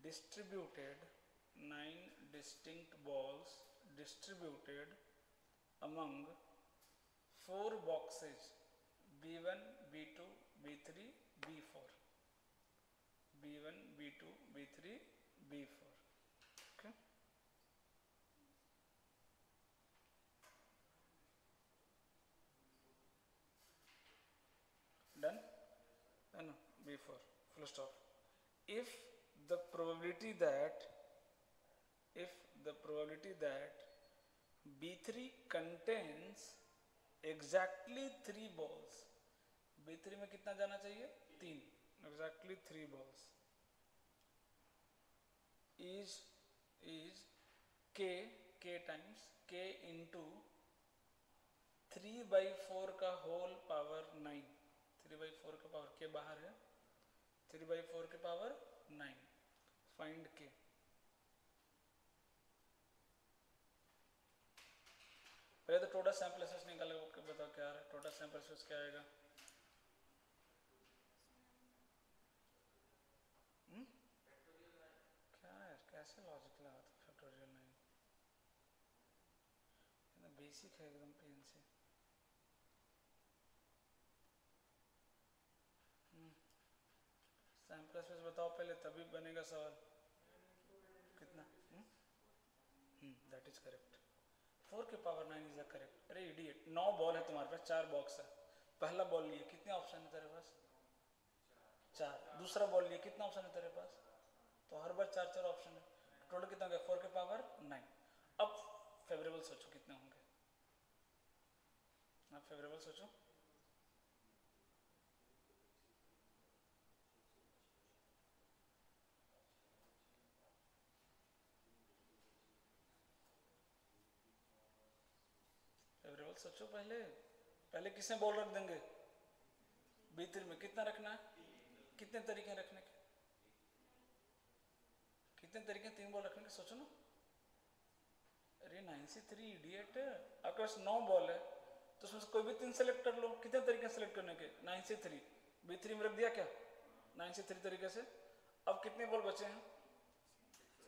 distributed 9 distinct balls distributed among 4 boxes b1 b2 b3 b4, b1 b2 b3 b4, okay? Done? No, b4 full stop. If the probability that b3 contains exactly 3 balls, b3 में कितना जाना चाहिए 3, exactly 3 balls, is k times k into 3/4 का whole power 9, 3/4 का power के बाहर है, 3/4 के पावर 9, फाइंड के। पहले तो टोटल सैंपल स्पेस निकालो, बताओ क्या आ रहा है, टोटल सैंपल स्पेस क्या आएगा, क्या है कैसे लॉजिक लगा था फैक्टोरियल 9, बेसिक है एकदम पेन से। सैंपल स्पेस बताओ पहले, तभी बनेगा सवाल। कितना, दैट इज करेक्ट, 4 के पावर 9 इज द करेक्ट। अरे इडियट, 9 बॉल है तुम्हारे पास, 4 बॉक्स है, पहला बॉल लिए कितने ऑप्शन है तेरे पास 4, दूसरा बॉल लिए कितना ऑप्शन है तेरे पास, तो हर बार 4 ऑप्शन है, टोटल कितना हो गया 4 के पावर 9। अब फेवरेबल सोचो कितने होंगे, अब फेवरेबल सोचो, फेवरेबल सोचो पहले किसमें बॉल रख देंगे, b3 में कितना रखना है, कितने तरीके रखने के, कितने तरीके 3 बॉल रखने के सोचो ना। अरे 9 से 3 इडियट, आपके पास 9 बॉल है तो उसमें से कोई भी 3 सेलेक्ट कर लो, कितने तरीके सेलेक्ट करने के 9 से 3, b3 में रख दिया क्या 9 से 3 तरीके से। अब कितने बॉल बचे हैं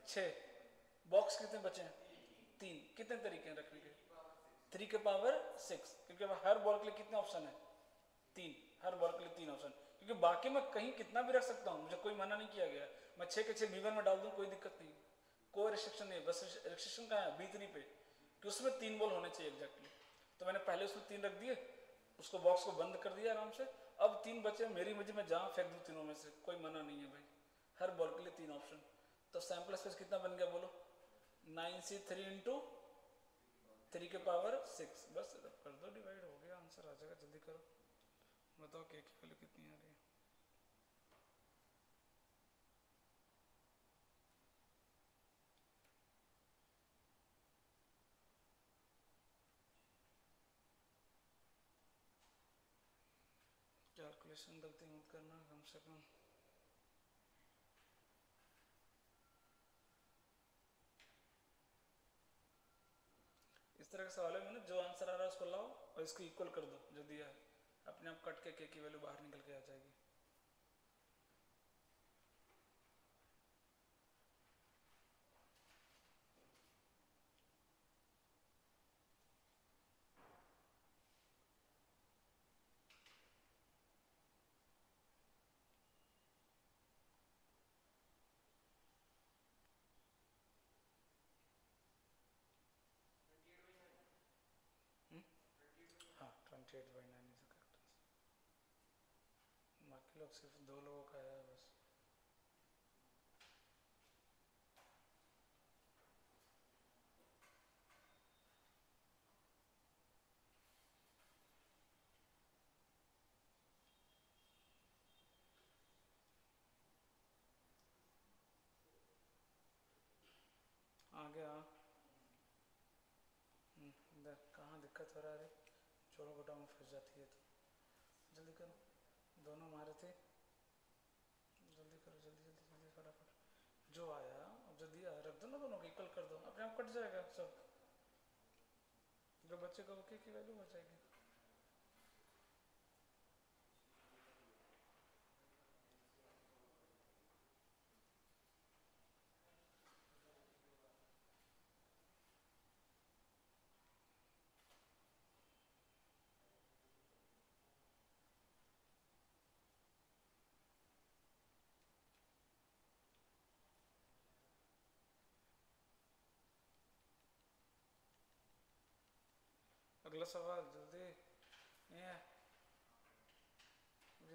6, बॉक्स कितने बचे हैं 3, कितने तरीके हैं रखने के 3 के पावर 6, क्योंकि हर बॉल के लिए कितने ऑप्शन है 3, हर बॉल के लिए 3 ऑप्शन, क्योंकि बाकी मैं कहीं कितना भी रख सकता हूँ, मुझे कोई मना नहीं किया गया, मैं 6 के 6 b1 में डाल दूँ कोई दिक्कत नहीं, कोई रिस्ट्रिक्शन नहीं, बस रिस्ट्रिक्शन कहाँ है b3 पे कि उसमें 3 बॉल होने चाहिए एग्जैक्टली। तो मैंने पहले उसमें 3 रख दिए, उसको बॉक्स को बंद कर दिया आराम से। अब 3 बचे, मेरी मर्जी में जहाँ फेंक दूँ तीनों में से, कोई मना नहीं है भाई, हर बॉल के लिए 3 ऑप्शन। तो सैम्पल स्पेस कितना बन गया बोलो, 9c3 इंटू 3 के पावर 6, बस कर दो डिवाइड, हो गया आंसर आ जाएगा। जल्दी करो, बताओ के की वैल्यू कितनी आ रही है। कैलकुलेशन गलती मत करना कम से कम। इस तरह के सवालों में ना जो आंसर आ रहा है उसको लाओ और इसको इक्वल कर दो जो दिया है, अपने आप कट के के की वैल्यू बाहर निकल के आ जाएगी। हाँ 28/9 इज करेक्ट। बाकी लोग सिर्फ 2 लोगों का है बस। आगे आ, कहाँ दिक्कत हो रहा है, जोड़ो घटाओ में फंस जाती है तो जल्दी करो। दोनों मारे थे, जल्दी करो, जल्दी जल्दी जल्दी फटाफट। जो आया अब जो दिया रख दो ना, दोनों को इक्वल कर दो, अपने आप कट जाएगा सब, जो बच्चे को ओके की वैल्यू हो जाएगी। अगला सवाल जल्दी, ये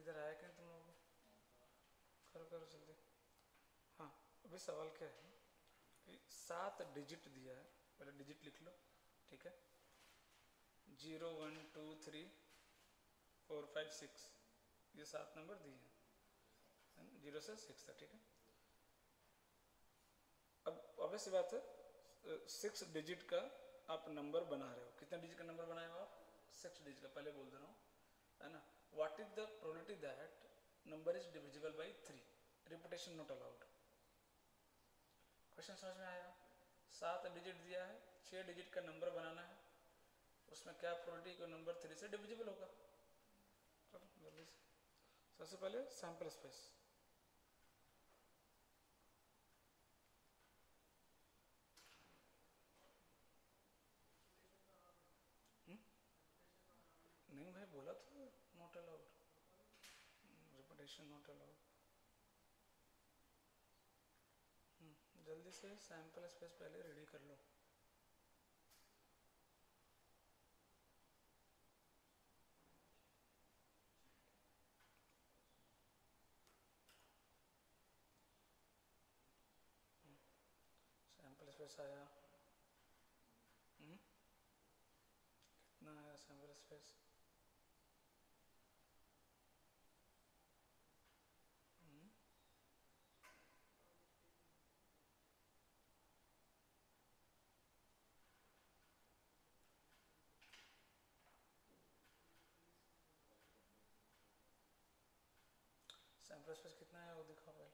इधर आया क्या तुम लोग, करो करो जल्दी। हाँ अभी सवाल क्या है कि 7 डिजिट दिया है, पहले डिजिट लिख लो, ठीक है। 0 1 2 3 4 5 6, ये 7 नंबर दिए हैं, 0 से 6 तक, ठीक है। अब ऑब्वियस बात है 6 डिजिट का आप नंबर बना रहे हो, कितने डिजिट का नंबर बनाए हो आप, 6 डिजिट का, पहले बोल दे रहा हूँ, है ना। What is the probability that number is divisible by 3, repetition not allowed. Question समझ में आया, 7 डिजिट दिया है, 6 डिजिट का नंबर बनाना है, उसमें क्या प्रोबेबिलिटी को नंबर 3 से डिविजिबल होगा। चलो जल्दी से, सबसे पहले सैंपल स्पेस, नहीं भाई बोला तो not allowed, repetition not allowed. जल्दी से सैंपल स्पेस पहले रेडी कर लो। सैंपल स्पेस आया, कितना आया सैंपल स्पेस, सैंपल स्पेस कितना है वो दिखाओ पहले,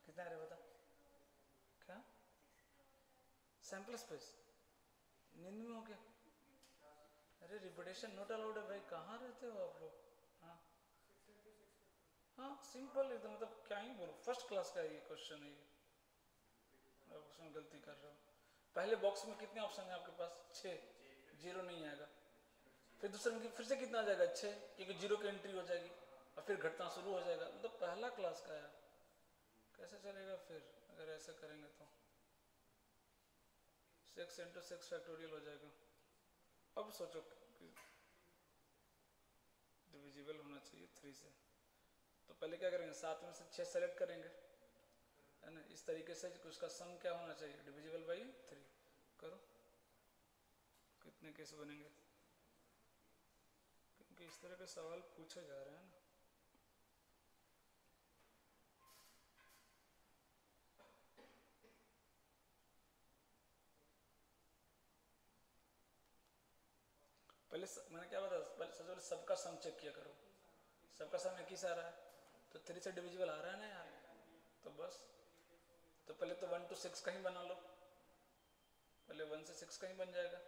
कितना है रे बता, क्या सैंपल स्पेस 99 हो गया। अरे रिपीटेशन नॉट अलाउड है भाई, कहाँ रहते हो आप लोग। हाँ हाँ सिंपल एकदम, मतलब क्या ही बोलो, फर्स्ट क्लास का ये क्वेश्चन है ये, आप उसमें गलती कर रहे हो। पहले बॉक्स में कितने ऑप्शन है आपके पास, 6, 0 नहीं आएगा, फिर दूसरे में फिर से कितना आ जाएगा 6, क्योंकि 0 की एंट्री हो जाएगी और फिर घटना शुरू हो जाएगा, मतलब पहला क्लास का है, कैसे चलेगा फिर अगर ऐसा करेंगे तो। 6 × 6 फैक्टोरियल हो जाएगा, अब सोचो डिविजिबल होना चाहिए 3 से, तो पहले क्या करेंगे 7 में से 6 सेलेक्ट करेंगे, है ना। इस तरीके से उसका सम क्या होना चाहिए, डिविजिबल बाई 3। करो कितने केस बनेंगे, क्योंकि इस तरह के सवाल पूछे जा रहे हैं ना। पहले मैंने क्या बताया, पहले सबसे पहले सबका सम चेक किया करो, सबका सम एक ही से आ रहा है, तो 3 से डिविजिबल आ रहा है ना यार, तो बस। तो पहले तो 1 to 6 कहीं बना लो, पहले 1 से 6 कहीं बन जाएगा।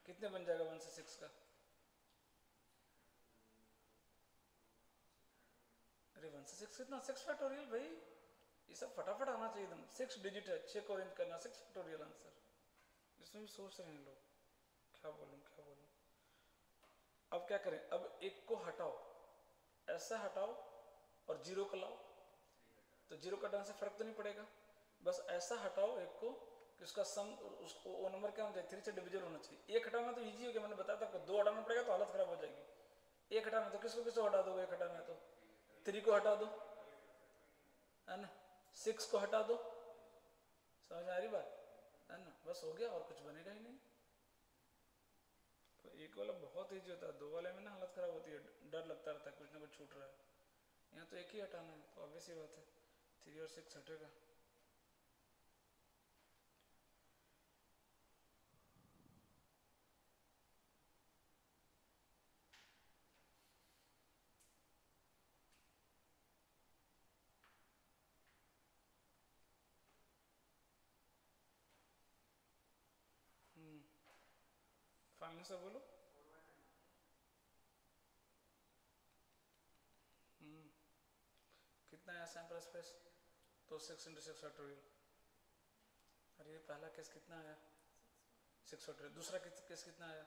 कितने बन जाएगा 1 से 6 का, अरे 1 से 6 कितना, 6 फैक्टोरियल भाई, ये सब फटाफट आना चाहिए एकदम। 6 डिजिट है, 6 को अरेंज करना, 6 फैक्टोरियल आंसर। इसमें भी सोच रहे हैं लोग, क्या बोलूं क्या बोलूं। अब क्या करें, अब एक को हटाओ, ऐसा हटाओ और 0 को लाओ, तो 0 का हटाने से फर्क तो नहीं पड़ेगा। बस ऐसा हटाओ एक को कि उसका सम, उसको वो नंबर क्या होना चाहिए, 3 से डिविजिबल होना चाहिए। एक हटाना तो इजी हो गया, मैंने बताया था आपको। 2 हटाना पड़ेगा तो हालत खराब हो जाएगी। एक हटाना तो किसको किसको हटा दोगे, एक हटाना है तो 3 को हटा दो, है ना, 6 को हटा दो, समझ आ रही बात, है ना। बस हो गया, और कुछ बनेगा ही नहीं। तो एक वाला बहुत ईजी होता है, 2 वाले में ना हालत खराब होती है, डर लगता रहता है कुछ ना कुछ छूट रहा है। यहाँ तो एक ही हटाना है, तो ऑब्वियस ही बात है 3 और 6 हटेगा। फाइनल से बोलो। कितना आया सैंपल स्पेस, तो 6 × 6 फैक्टोरियल। अरे पहला केस कितना आया, 6 फैक्टोरियल। दूसरा केस कितना आया,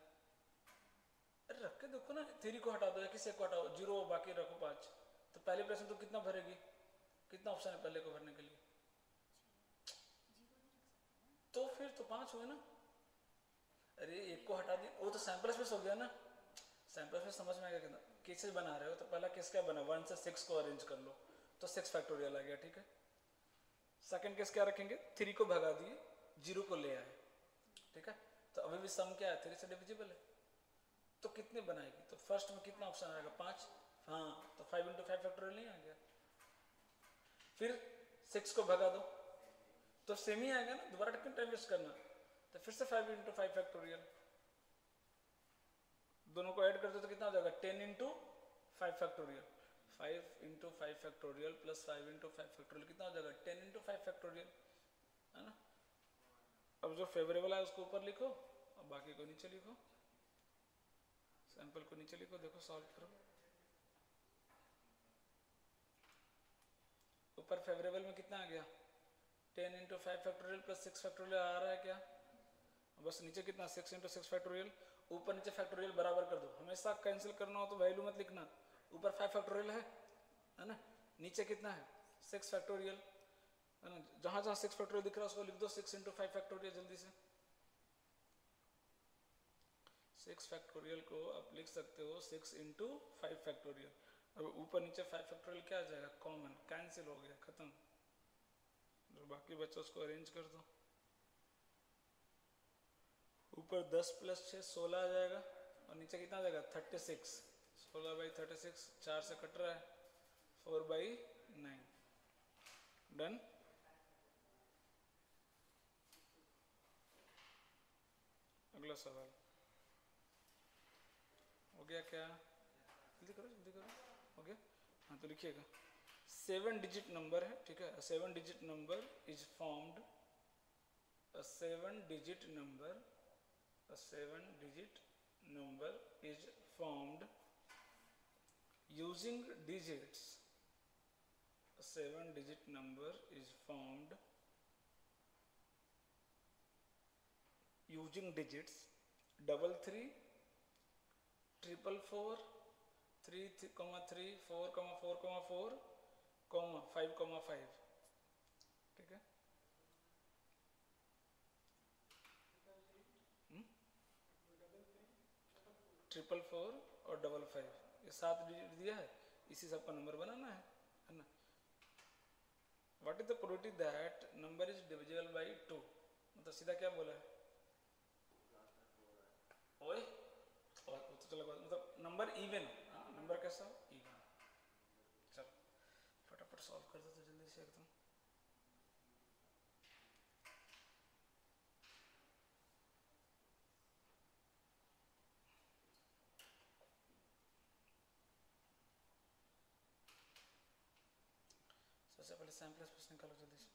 अरे रख के देखो ना, 3 को हटा दो या किसी को हटाओ, 0 बाकी रखो 5, तो पहले प्रश्न तो कितना भरेगी, कितना ऑप्शन है पहले को भरने के लिए, तो फिर तो 5 हुए ना। अरे एक को हटा दी, वो तो सैंपल स्पेस हो गया ना। सैंपल स्पेस समझ में आ गया, कितना केसेस बना रहे हो, तो पहला केस क्या बना, 1 से 6 को अरेंज कर लो, तो 6 फैक्टोरियल आ गया, ठीक है। सेकंड केस क्या रखेंगे, 3 को भगा दिए, 0 को ले आए, ठीक है। तो अभी भी सम क्या है, 3 से डिविजिबल है, तो कितने बनाएगी, तो फर्स्ट में कितना ऑप्शन आएगा, 5। हाँ, तो 5 × 5 फैक्टोरियल नहीं आ गया। फिर 6 को भगा दो, तो सेम ही आएगा ना, दोबारा कितना टाइम वेस्ट करना, तो फिर से 5 × 5 फैक्टोरियल, दोनों को ऐड कर दो तो कितना हो जाएगा, 10 × 5 फैक्टोरियल। 5 × 5 फैक्टोरियल प्लस 5 × 5 फैक्टोरियल कितना हो जाएगा, 10 × 5 फैक्टोरियल, है ना। अब जो फेवरेबल है उसको ऊपर लिखो और बाकी को नीचे लिखो, सैंपल को नीचे लिखो, देखो सॉल्व करो। ऊपर फेवरेबल में कितना आ गया, 10 × 5 फैक्टोरियल प्लस 6 फैक्टोरियल आ रहा है क्या, बस नीचे कितना, 6 × 6 फैक्टोरियल, ऊपर नीचे फैक्टोरियल बराबर कर दो। हमेशा कैंसिल करना हो तो वैल्यू मत लिखना, ऊपर 5 फैक्टोरियल है ना, नीचे कितना है 6 फैक्टोरियल, है ना। जहां जहां 6 फैक्टोरियल दिख रहा है उसको लिख दो 6 × 5 फैक्टोरियल, जल्दी से। 6 फैक्टोरियल को आप लिख सकते हो 6 × 5 फैक्टोरियल। अब ऊपर नीचे 5 फैक्टोरियल क्या आ जाएगा, कॉमन, कैंसिल हो गया, खत्म। जो बाकी बच्चा उसको अरेंज कर दो। ऊपर 10 + 6 16 आ जाएगा, और नीचे कितना आ जाएगा 36, 16/36, 4 से कट रहा है, 4/9, डन। अगला सवाल हो गया क्या, जल्दी करो जल्दी करो, हो गया। हाँ तो लिखिएगा, 7 डिजिट नंबर है, ठीक है। 7 digit number is formed, 7 digit number, a 7 digit number is formed using digits, a 7 digit number is formed using digits 33 444 3 3 4 4 4 5 5, ठीक है। 444 और 55, ये 7 डिजिट दिया है, इसी सबका नंबर बनाना है ना। What is the probability that number is divisible by 2, मतलब सीधा क्या बोला है ओए, और तो चलो मतलब नंबर इवन हो, नंबर कैसा हो इवन। चल फटाफट सॉल्व कर दो तो जल्दी से एकदम। सबसे पहले सैम्पल स्पेस निकालो जल्दी से।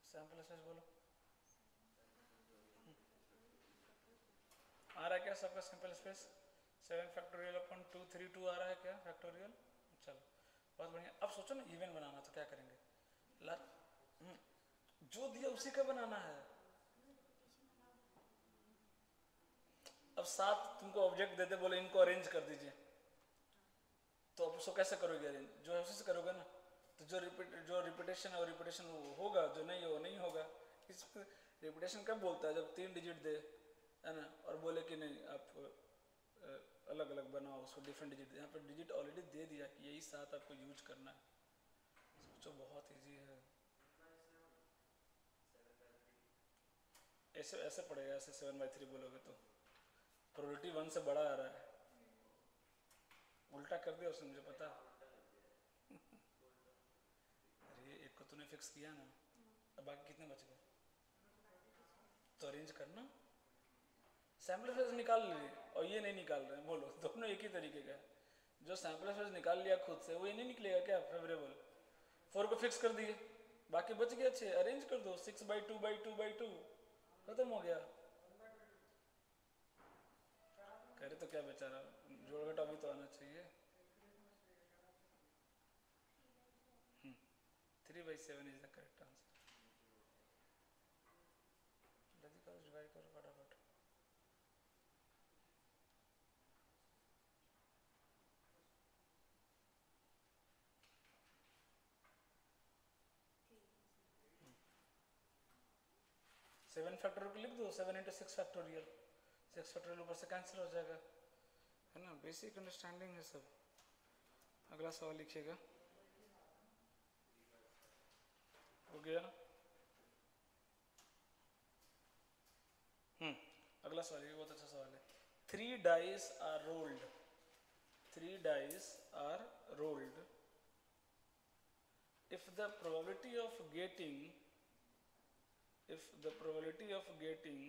सैम्पल स्पेस बोलो, आ रहा है क्या सबका सैम्पल स्पेस? 7 फैक्टोरियल अपॉन 232 आ रहा है क्या फैक्टोरियल? चलो बहुत बढ़िया। अब सोचो ना इवन बनाना तो क्या करेंगे, जो दिया उसी का बनाना है। अब 7 तुमको ऑब्जेक्ट देते बोले इनको अरेंज कर दीजिए, तो अब उसको कैसे करोगे अरेंज? जो है उसी से करोगे ना, तो जो रिपीटेशन है वो रिपीटेशन होगा, जो नहीं है वो नहीं होगा। इस रिपीटेशन कब बोलता है? जब 3 डिजिट दे, है ना, और बोले कि नहीं आप अलग अलग बनाओ उसको, डिफरेंट डिजिट। यहाँ पर डिजिट ऑलरेडी दे दिया कि यही 7 आपको यूज करना है। सोचो बहुत ईजी है। ऐसे ऐसे पड़ेगा, ऐसे 7/3 बोलोगे तो प्रोबेबिलिटी 1 से बड़ा आ रहा है। उल्टा कर दिया उसने, मुझे पता। अरे एक को तूने फिक्स किया ना, अब बाकी कितने बच गए? तो अरेंज करना, सैम्पल स्पेस निकाल लिए और ये नहीं निकाल रहे हैं, बोलो दोनों एक ही तरीके का है। जो सैम्पल स्पेस निकाल लिया खुद से वो ये नहीं निकलेगा क्या फेवरेबल? 4 को फिक्स कर दिए, बाकी बच गए 6, अरेंज कर दो 6/2/2/2, खत्म हो गया। कह रहे तो क्या बेचारा, जोड़ घटा भी तो आना चाहिए। 3/7 इज द करेक्ट आंसर। जल्दी करो, डिवाइड करो फटाफट। सेवन फैक्टोरियल को लिख दो, 7 × 6 फैक्टोरियल, 6 फैक्टोरियल ऊपर से कैंसिल हो जाएगा, है ना। बेसिक अंडरस्टैंडिंग है सब। अगला सवाल लिखिएगा। हो गया। अगला सवाल, ये बहुत अच्छा सवाल है। 3 dice are rolled, 3 dice are rolled if the probability of getting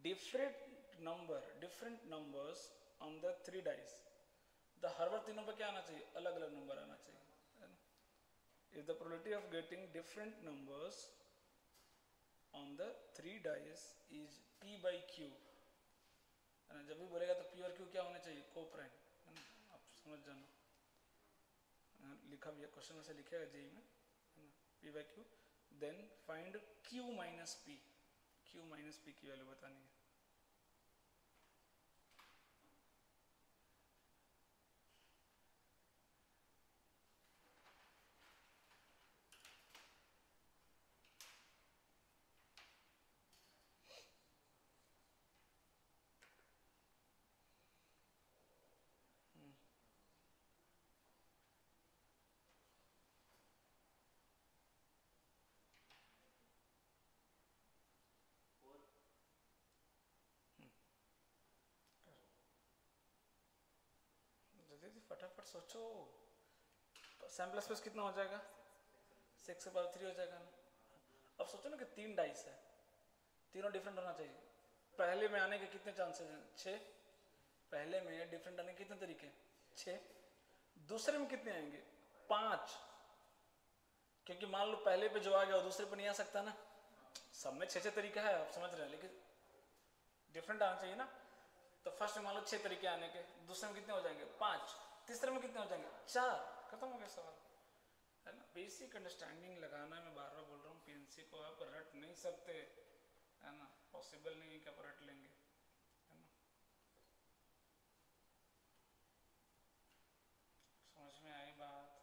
different numbers on the 3 dice, the हर बार तीनों पे क्या आना चाहिए? अलग अलग नंबर आना चाहिए, है ना। if the probability of getting different numbers on the 3 dice is p/q, है ना। जब भी बोलेगा तो p और q क्या होने चाहिए? कोप्राइम, है ना। आप समझ जाना, लिखा भी है क्वेश्चन में से लिखेगा जेई में, है ना। p/q, then find q - p, q - p की वैल्यू बतानी है। जल्दी फटाफट सोचो। सैम्पल स्पेस कितना हो जाएगा? 6 से पावर 3 हो जाएगा ना। अब सोचो ना कि 3 डाइस है, तीनों डिफरेंट होना चाहिए। पहले में आने के कितने चांसेस हैं? 6। पहले में डिफरेंट आने के कितने तरीके? 6। दूसरे में कितने आएंगे? 5। क्योंकि मान लो पहले पे जो आ गया वो दूसरे पे नहीं आ सकता ना, सब में 6 तरीका है, आप समझ रहे हैं, लेकिन डिफरेंट आना चाहिए ना। तो फर्स्ट में मान लो 6 तरीके आने के, दूसरे में कितने हो जाएंगे 5, तीसरे में कितने हो जाएंगे 4, खत्म हो गया सवाल, है ना। बेसिक अंडरस्टैंडिंग लगाना, मैं बार बार बोल रहा हूँ, पीएनसी को आप रट नहीं सकते, है ना, पॉसिबल नहीं है कि आप रट लेंगे, है ना। समझ में आई बात?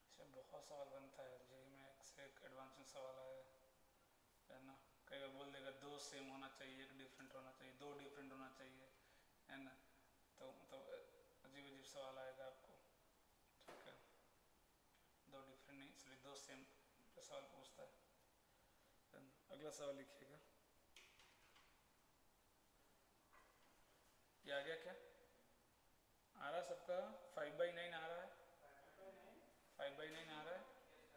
इसमें बहुत सवाल बनता है, जेई में एक से एक एडवांस में सवाल आया है ना। कई बार बोल देगा 2 सेम होना चाहिए, 1 डिफरेंट होना चाहिए, 2 डिफरेंट होना चाहिए, है ना। तो मतलब अजीब अजीब सवाल आएगा आपको, ठीक है। 2 डिफरेंट नहीं, इसलिए 2 सेम का सवाल पूछता है। अगला सवाल लिखिएगा, ये आ गया क्या? आ रहा है सबका? 5/9 आ रहा है, 5/9 आ रहा है,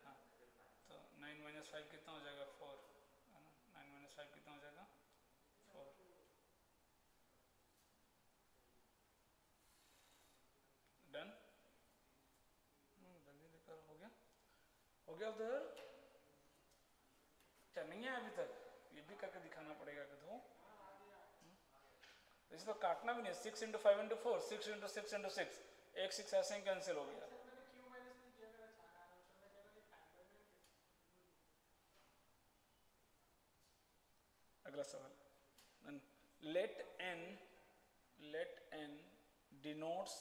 हाँ। तो 9 - 5 कितना हो जाएगा 4, है ना। 9 - 5 कितना हो जाएगा 4। डन, जल्दी लेकर हो गया, हो गया उधर, क्या नहीं है अभी तक? ये भी करके दिखाना पड़ेगा कि दो, इसको काटना भी नहीं, 6 × 5 × 4, 6 × 6 × 6, एक 6 ऐसे ही कैंसिल हो गया। अगला सवाल, let n denotes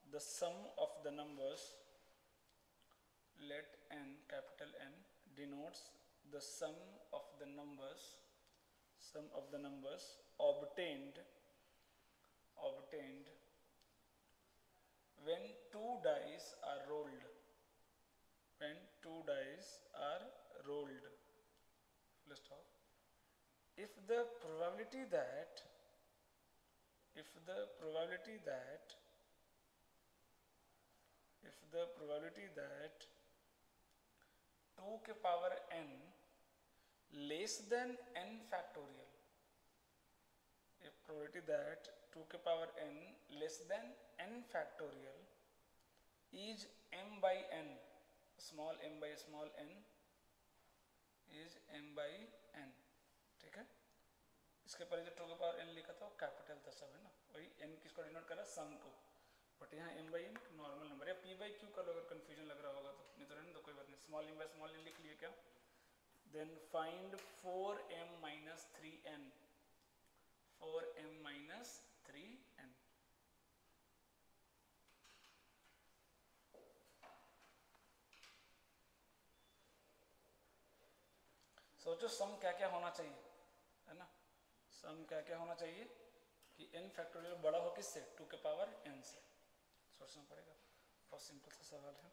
the sum of the numbers, let n, capital N, denotes the sum of the numbers obtained when 2 dice are rolled, when 2 dice are rolled, let's stop. If the probability that 2 के power n less than n factorial, if probability that 2 के power n less than n factorial is m/n, small m by small n is m/n, ठीक है। इसके पहले जो 2 के power n लिखा था वो कैपिटल था सब, है ना, वही n किसको डिनोट कर रहा है, सम को, बट यहाँ m/n नॉर्मल नंबर, या p/q कर लो अगर कंफ्यूजन लग रहा होगा तो, नहीं तो रहने दो, कोई बात नहीं, small m by small n लिख लिए क्या। Then find 4m - 3n, 4m - 3n, सोचो सम क्या क्या होना चाहिए, है ना, सम क्या क्या होना चाहिए कि n फैक्टोरियल बड़ा हो किससे, 2 के पावर n से, सोचना पड़ेगा, बहुत सिंपल सा सवाल है।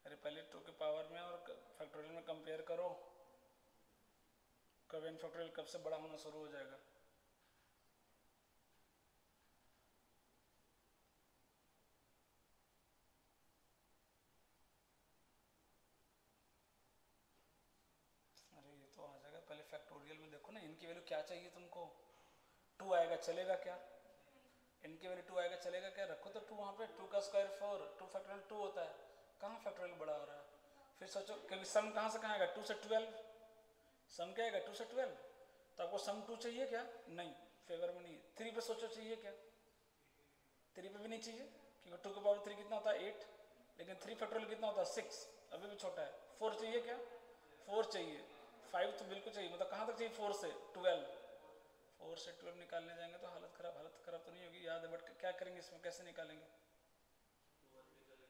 अरे पहले 2 के पावर में और फैक्टोरियल में कंपेयर करो, कब n फैक्टोरियल कब से बड़ा होना शुरू हो जाएगा। अरे ये तो आ जाएगा, पहले फैक्टोरियल में देखो ना, इनकी वैल्यू क्या चाहिए तुमको, 2 आएगा चलेगा क्या, इनकी वैल्यू 2 आएगा चलेगा क्या, रखो तो 2 वहाँ पे, 2 का स्क्वायर 4, 2 फैक्टोरियल 2 होता है, कहाँ फैक्टोरियल बड़ा हो रहा है। फिर सोचो क्योंकि सम कहाँ से कहाँ आएगा, 2 से 12, सम क्या आएगा 2 से 12, तो आपको सम 2 चाहिए क्या, नहीं, फेवर में नहीं। 3 पे सोचो चाहिए क्या, 3 पे भी नहीं चाहिए, क्योंकि 2 के पावर 3 कितना होता है 8, लेकिन 3 फैक्टोरियल कितना होता है 6, अभी भी छोटा है। 4 चाहिए क्या, 4 चाहिए, 5 तो बिल्कुल चाहिए, मतलब कहाँ तक चाहिए 4 से 12, 4 से 12 निकालने जाएंगे तो हालत खराब तो नहीं होगी, याद है, बट क्या करेंगे इसमें, कैसे निकालेंगे,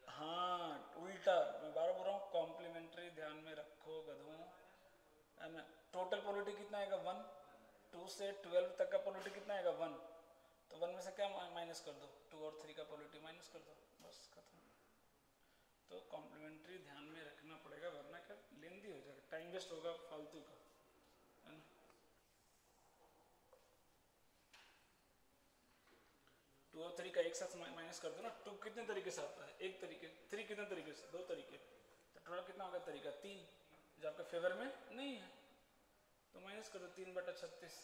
हाँ उल्टा, मैं बार बोल रहा हूँ, कॉम्प्लीमेंट्री ध्यान में रखो गधों, है ना। टोटल प्रोबेबिलिटी कितना आएगा 1, 2 से 12 तक का प्रोबेबिलिटी कितना आएगा 1, तो 1 में से क्या माइनस कर दो, 2 और 3 का प्रोबेबिलिटी माइनस कर दो, बस खत्म। तो कॉम्प्लीमेंट्री ध्यान में रखना पड़ेगा, वरना क्या लेंदी हो जाएगा, टाइम वेस्ट होगा फालतू का, है ना। 2 3 का एक साथ माइनस कर दो ना, 2 कितने तरीके से आता है, एक तरीके, 3 कितने तरीके से, 2 तरीके, तो टोटल कितना होगा तरीका 3, जो आपके फेवर में नहीं है तो माइनस कर दो 3/36,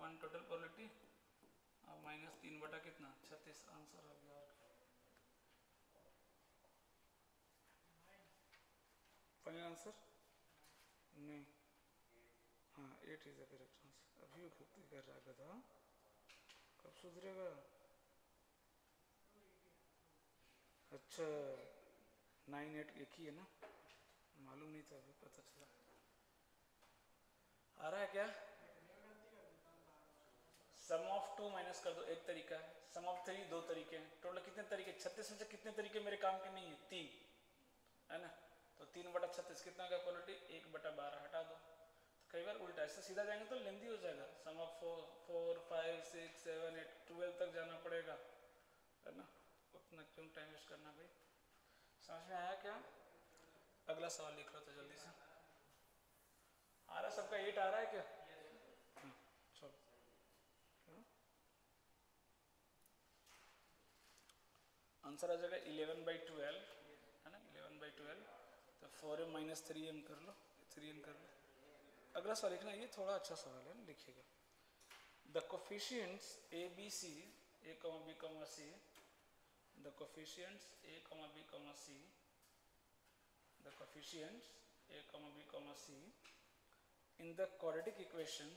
1 टोटल प्रोबेबिलिटी और माइनस 3 बटा कितना 36, आंसर आ गया। फाइनल आंसर नहीं, हाँ 8 इज द करेक्ट आंसर। अभी गलती कर रहा गधा, कब सुधरेगा? अच्छा 9 8 एक ही है ना, मालूम नहीं था, अभी पता चला। आ रहा है क्या? सम ऑफ 2 माइनस कर दो एक तरीका है, सम ऑफ 3 2 तरीके हैं, टोटल कितने तरीके, 36 में से कितने तरीके मेरे काम के नहीं है, 3 है ना, तो 3/36 कितना का क्वालिटी 1/12 हटा दो। तो कई बार उल्टा ऐसे सीधा जाएंगे तो लेंदी हो जाएगा, सम ऑफ 4 5 6 7 8 12 तक जाना पड़ेगा, है ना, उतना क्यों टाइम वेस्ट करना भाई। समझ में आया क्या? अगला सवाल लिख लो तो जल्दी से। आ रहा सबका 8 आ रहा है क्या? चलो आंसर आ जाएगा 11/12 है ना, 11/12, तो 4m - 3m कर लो, 3m कर लो। अगला सवाल लिखना, ये थोड़ा अच्छा सवाल है, लिखिएगा। The coefficients a b c, a, b, c, the coefficients a, b, c, the coefficients a, b, c in the quadratic equation,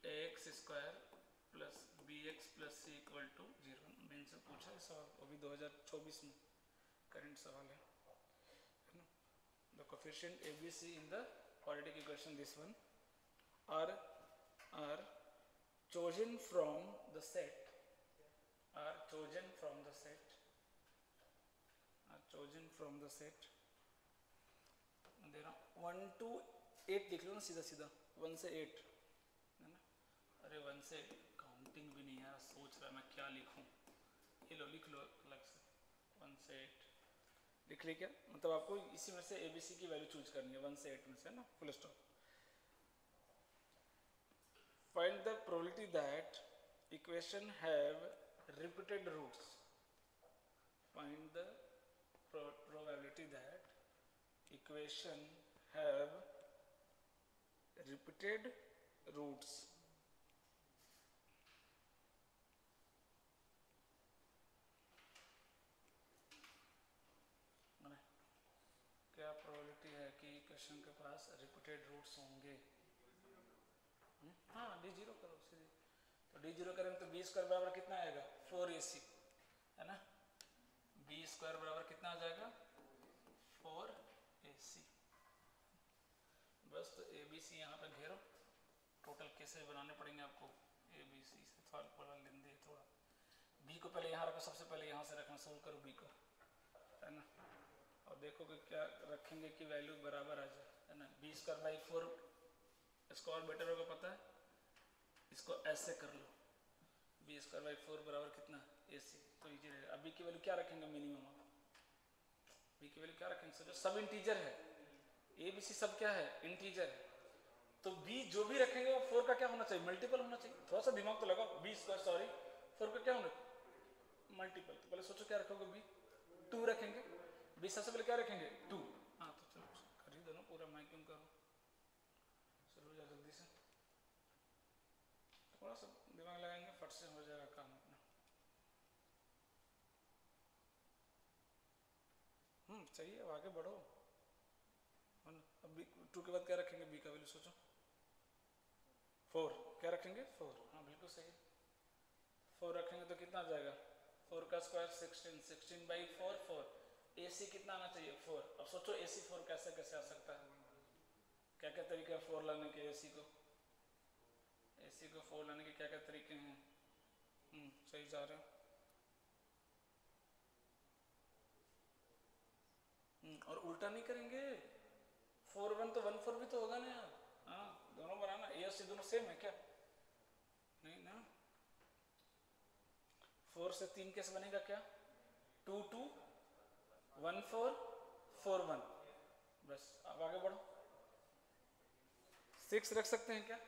ax square plus bx plus c equal to 0। Main से पूछा है सवाल, अभी 2024 में current सवाल है ना। The coefficient ABC in the quadratic equation, this one, are chosen from the set, are chosen from the set, are chosen from the set, दे रहा हूँ 1 to 8 लिख लो ना, सीधा सीधा 1 से 8 है ना। अरे 1 से काउंटिंग भी नहीं यार, सोच रहा मैं क्या लिखूं, ये लो लिख लो अलग से, 1 से 8 लिख लिया क्या, मतलब आपको इसी में से ABC की वैल्यू चूज करनी है 1 से 8 में से, है ना, full stop. Find the probability that equation have repeated roots, find the probability that equation have repeated roots। क्या प्रोबेबिलिटी है कि इक्वेशन के पास रिपीटेड रूट्स होंगे? हाँ d0 करो सीधे, तो d0 करेंगे तो b स्क्वायर बराबर कितना आएगा 4ac, है ना, b स्क्वायर बराबर कितना आ जाएगा 4ac। बस तो ABC यहाँ पे घेरो, टोटल कैसे बनाने पड़ेंगे आपको, ABC से थोड़ा लेंदे थोड़ा, B को पहले यहाँ रखो, सबसे पहले यहाँ से रखना, सोल्व करो B को, है ना, और देखो कि क्या रखेंगे कि वैल्यू बराबर आ जाए, है ना। b स्क्वायर बाई 4, इसको और बेटर होगा पता है, इसको ऐसे कर लो, b स्क्वायर बाई 4 बराबर कितना AC, तो इजी रहेगा। अब b की वैल्यू क्या रखेंगे मिनिमम, आप b की वैल्यू क्या रखेंगे, सोचो सब इंटीजर है, ABC सब क्या है इंटीजर है, तो b जो भी रखेंगे वो 4 का क्या होना चाहिए मल्टीपल होना चाहिए, थोड़ा सा दिमाग तो लगाओ, b स्क्वायर सॉरी 4 का क्या होना मल्टीपल, तो पहले सोचो क्या रखोगे, b 2 रखेंगे, b सबसे पहले क्या रखेंगे 2, हाँ तो चलो कर ही दो ना पूरा, मैं क्यों करूँ, शुरू हो जाए जल्दी से, थोड़ा सा दिमाग लगाएंगे फट से हो जाएगा काम अपना। सही है, आगे बढ़ो। अब 2 के बाद क्या रखेंगे, b का वैल्यू सोचो 4, क्या रखेंगे 4, हाँ बिल्कुल सही, 4 रखेंगे तो कितना आ जाएगा 4 का स्क्वायर 16, 16 बाई 4 4, AC कितना आना चाहिए 4। अब सोचो AC 4 कैसे कैसे आ सकता है, क्या क्या तरीके हैं 4 लाने के, AC को 4 लाने के क्या क्या तरीके हैं, सही जा रहे हो, और उल्टा नहीं करेंगे, 4 1 तो 1 4 भी तो होगा ना यार, हाँ दोनों बनाना, A और C दोनों सेम है क्या, नहीं ना, 4 से 3 कैसे बनेगा, क्या 2 2 1 4 4 1, बस अब आगे बढ़ो, 6 रख सकते हैं क्या,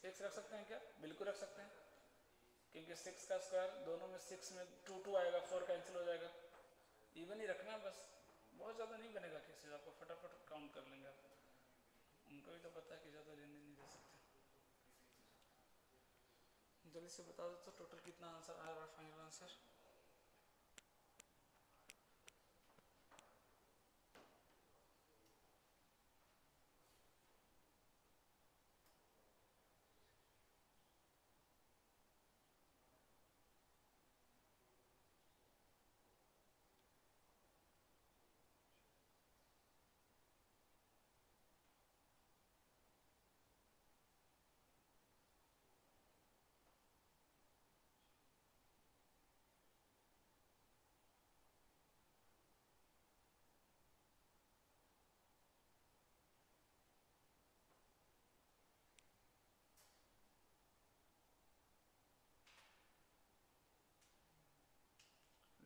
6 रख सकते हैं क्या? बिल्कुल रख सकते हैं, क्योंकि 6 का स्क्वायर दोनों में 6 में 2 आएगा, 4 कैंसिल हो जाएगा। इवन ही रखना है बस, बहुत ज़्यादा नहीं बनेगा केसेस, आपको फटाफट काउंट कर लेंगे आप। उनको भी तो पता है कि ज़्यादा लेने नहीं दे सकते। जल्दी से बता दो तो टोटल कितना आंसर आ रहा है, फाइनल आंसर।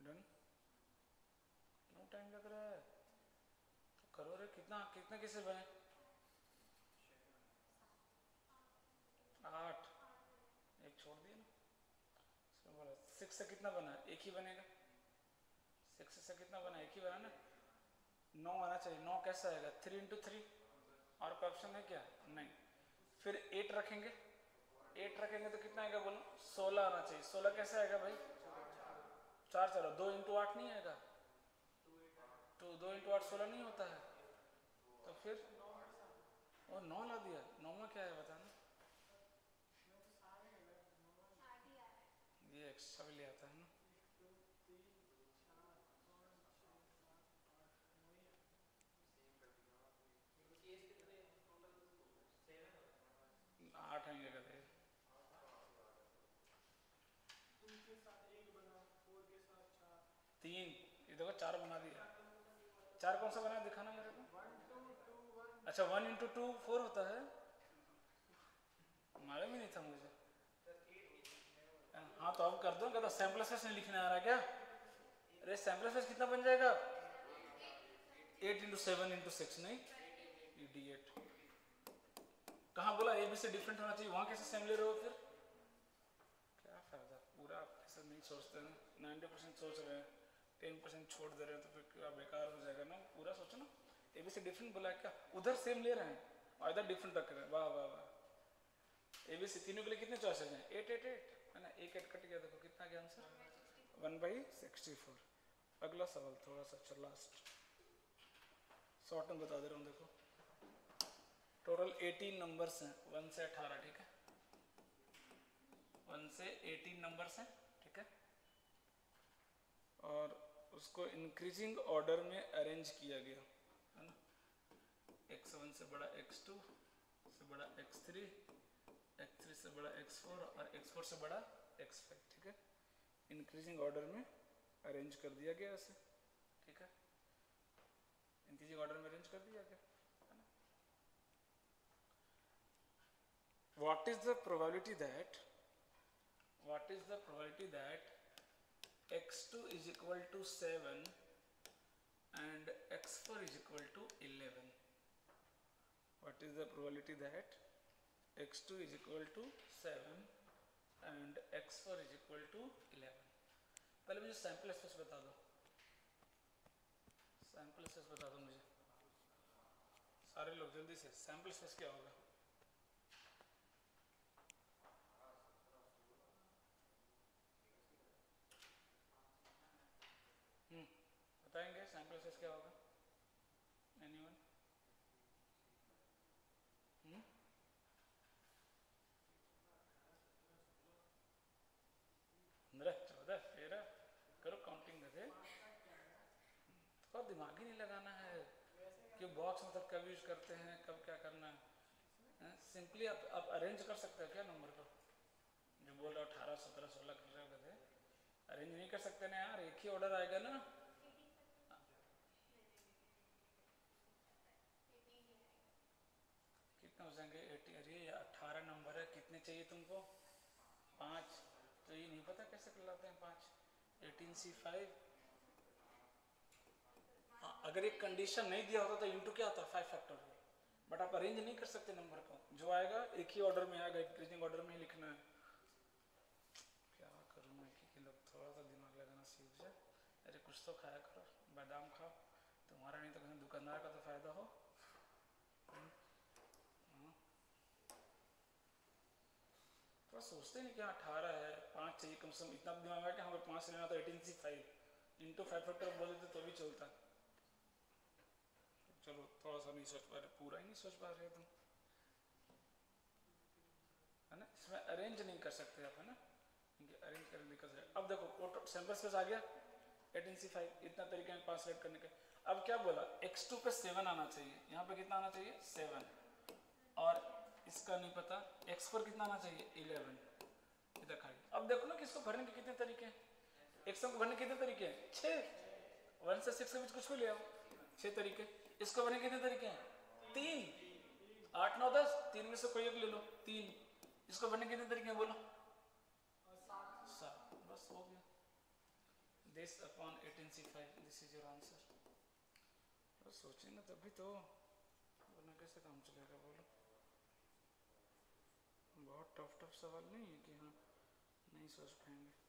डन, क्यों टाइम लग रहा है? तो करो रे, कितना कितने केसेस बने? 8, एक छोड़ दिया ना। इसमें बोला 6 से कितना बना? एक ही बनेगा। 6 से कितना बना? एक ही बना ना। 9 आना चाहिए। 9 कैसा आएगा? 3 इंटू 3, और कोई ऑप्शन है क्या? नहीं। फिर 8 रखेंगे, 8 रखेंगे तो कितना आएगा बोलो? 16 आना चाहिए। 16 कैसे आएगा भाई? 4 4, 2 इंटू 8 नहीं आएगा? तो 2 इंटू 8 16 नहीं होता है? तो फिर वो 9 ला दिया। 9 में क्या है बताना? ये एक्स्ट्रा भी ले आता है ना। 8 आएंगे कहते 3, ये देखो 4 बना दिया। 4 कौन सा बना दिखाना मेरे को। अच्छा 1 इंटू 2 4 होता है, मालूम ही नहीं था मुझे। हाँ तो अब कर दो, कहता सैम्पल स्पेस नहीं लिखने आ रहा क्या? अरे सैम्पल स्पेस कितना बन जाएगा? 8 इंटू 7 इंटू 6, नहीं इडियट। कहाँ बोला ए बी से डिफरेंट होना चाहिए, वहाँ कैसे सेम ले रहे हो फिर? क्या फायदा, पूरा आप ऐसा नहीं सोचते ना। 90% सोच रहे हैं, 10% छोड़ दे रहे हैं, तो फिर क्या बेकार हो जाएगा ना। पूरा सोचो ना। ए बी से डिफरेंट बोला क्या? उधर सेम ले रहे हैं और इधर डिफरेंट रख रहे हैं। वाह वाह वाह। ए बी सी तीनों के लिए कितने चॉइसेस हैं? 8 8 8 है ना। 1 8 कट गया, देखो कितना गया आंसर? 1/64। अगला सवाल थोड़ा सा अच्छा, लास्ट शॉर्ट में बता दे रहा हूँ। देखो टोटल 18 नंबर्स हैं, 1 से 18, ठीक है? 1 से 18 नंबर्स हैं, ठीक है? और उसको इंक्रीजिंग ऑर्डर में अरेंज किया गया है ना। x1 से बड़ा x2 से बड़ा x3, x3 से बड़ा x4 और x4 से बड़ा x5, ठीक है? इंक्रीजिंग ऑर्डर में अरेंज कर दिया गया ऐसे, ठीक है? इंक्रीजिंग ऑर्डर में अरेंज कर दिया गया है ना। What is the probability that x2 is equal to 7 and x4 is equal to 11? What is the probability that x2 is equal to 7 and x4 is equal to 11? पहले मुझे sample space बता दो, sample space बता दो मुझे सारे लोग जल्दी से। सैंपल स्पेस क्या होगा? बताएंगे सैंपल स्पेस क्या होगा? एनीवन? मेरा 14 13 करो काउंटिंग करके। तो दिमाग ही नहीं लगाना है कि बॉक्स मतलब कब यूज करते हैं, कब क्या करना है। सिंपली आप अरेंज कर सकते हो क्या नंबर को? जो बोल रहे हो 18 17 16 कर रहे हो, कहते अरेंज नहीं कर सकते ना यार, एक ही ऑर्डर आएगा ना। कितना हो जाएंगे? 80। अरे 18 नंबर है, कितने चाहिए तुमको? 5। तो ये नहीं पता कैसे कर लाते हैं 5? 18C5। अगर एक कंडीशन नहीं दिया होता तो इंटू क्या होता? 5 फैक्टोरियल। बट आप अरेंज नहीं कर सकते नंबर को, जो आएगा एक ही ऑर्डर में आएगा, इंक्रीजिंग ऑर्डर में ही लिखना है। क्या करूँ मैं कि लोग थोड़ा सा दिमाग लगाना सीख जाए। अरे कुछ तो खाया करो, बादाम खाओ, तुम्हारा नहीं तो कहीं दुकानदार का तो फायदा हो। थोड़ा सोचते नहीं कि हाँ 18 है, 5 चाहिए कम से कम, इतना दिमाग है कि हमें 5 लेना तो 18C5 इंटू 5 फैक्टर बोल देते तो भी चलता। चलो थोड़ा सा नहीं सोच पा रहे, पूरा ही नहीं सोच पा रहे तुम, है ना। इसमें अरेंज नहीं कर सकते आप, है ना, अरेंज करने दिक्कत है। अब देखो सैंपल स्पेस आ गया 18C5, इतना तरीके हैं 5 सेलेक्ट करने के। अब क्या बोला, x2 पे 7 आना चाहिए, यहाँ पे कितना आना चाहिए 7, और इसका नहीं पता x पर कितना आना चाहिए 11, इधर खाली। अब देखो ना कि इसको भरने के कितने तरीके हैं, x को भरने के कितने तरीके हैं 6, 1 से 6 के बीच कुछ भी ले आओ, 6 तरीके। इसको भरने के कितने तरीके हैं 3, 8 9 10, 3 में से कोई एक ले लो 3। इसको भरने के कितने तरीके हैं बोलो 7, बस हो गया। This upon 18C5, this is your answer। बस सोचेंगे तभी तो, वरना कैसे काम चलेगा बोलो। बहुत टफ सवाल नहीं है कि हाँ नहीं सोच पाएंगे।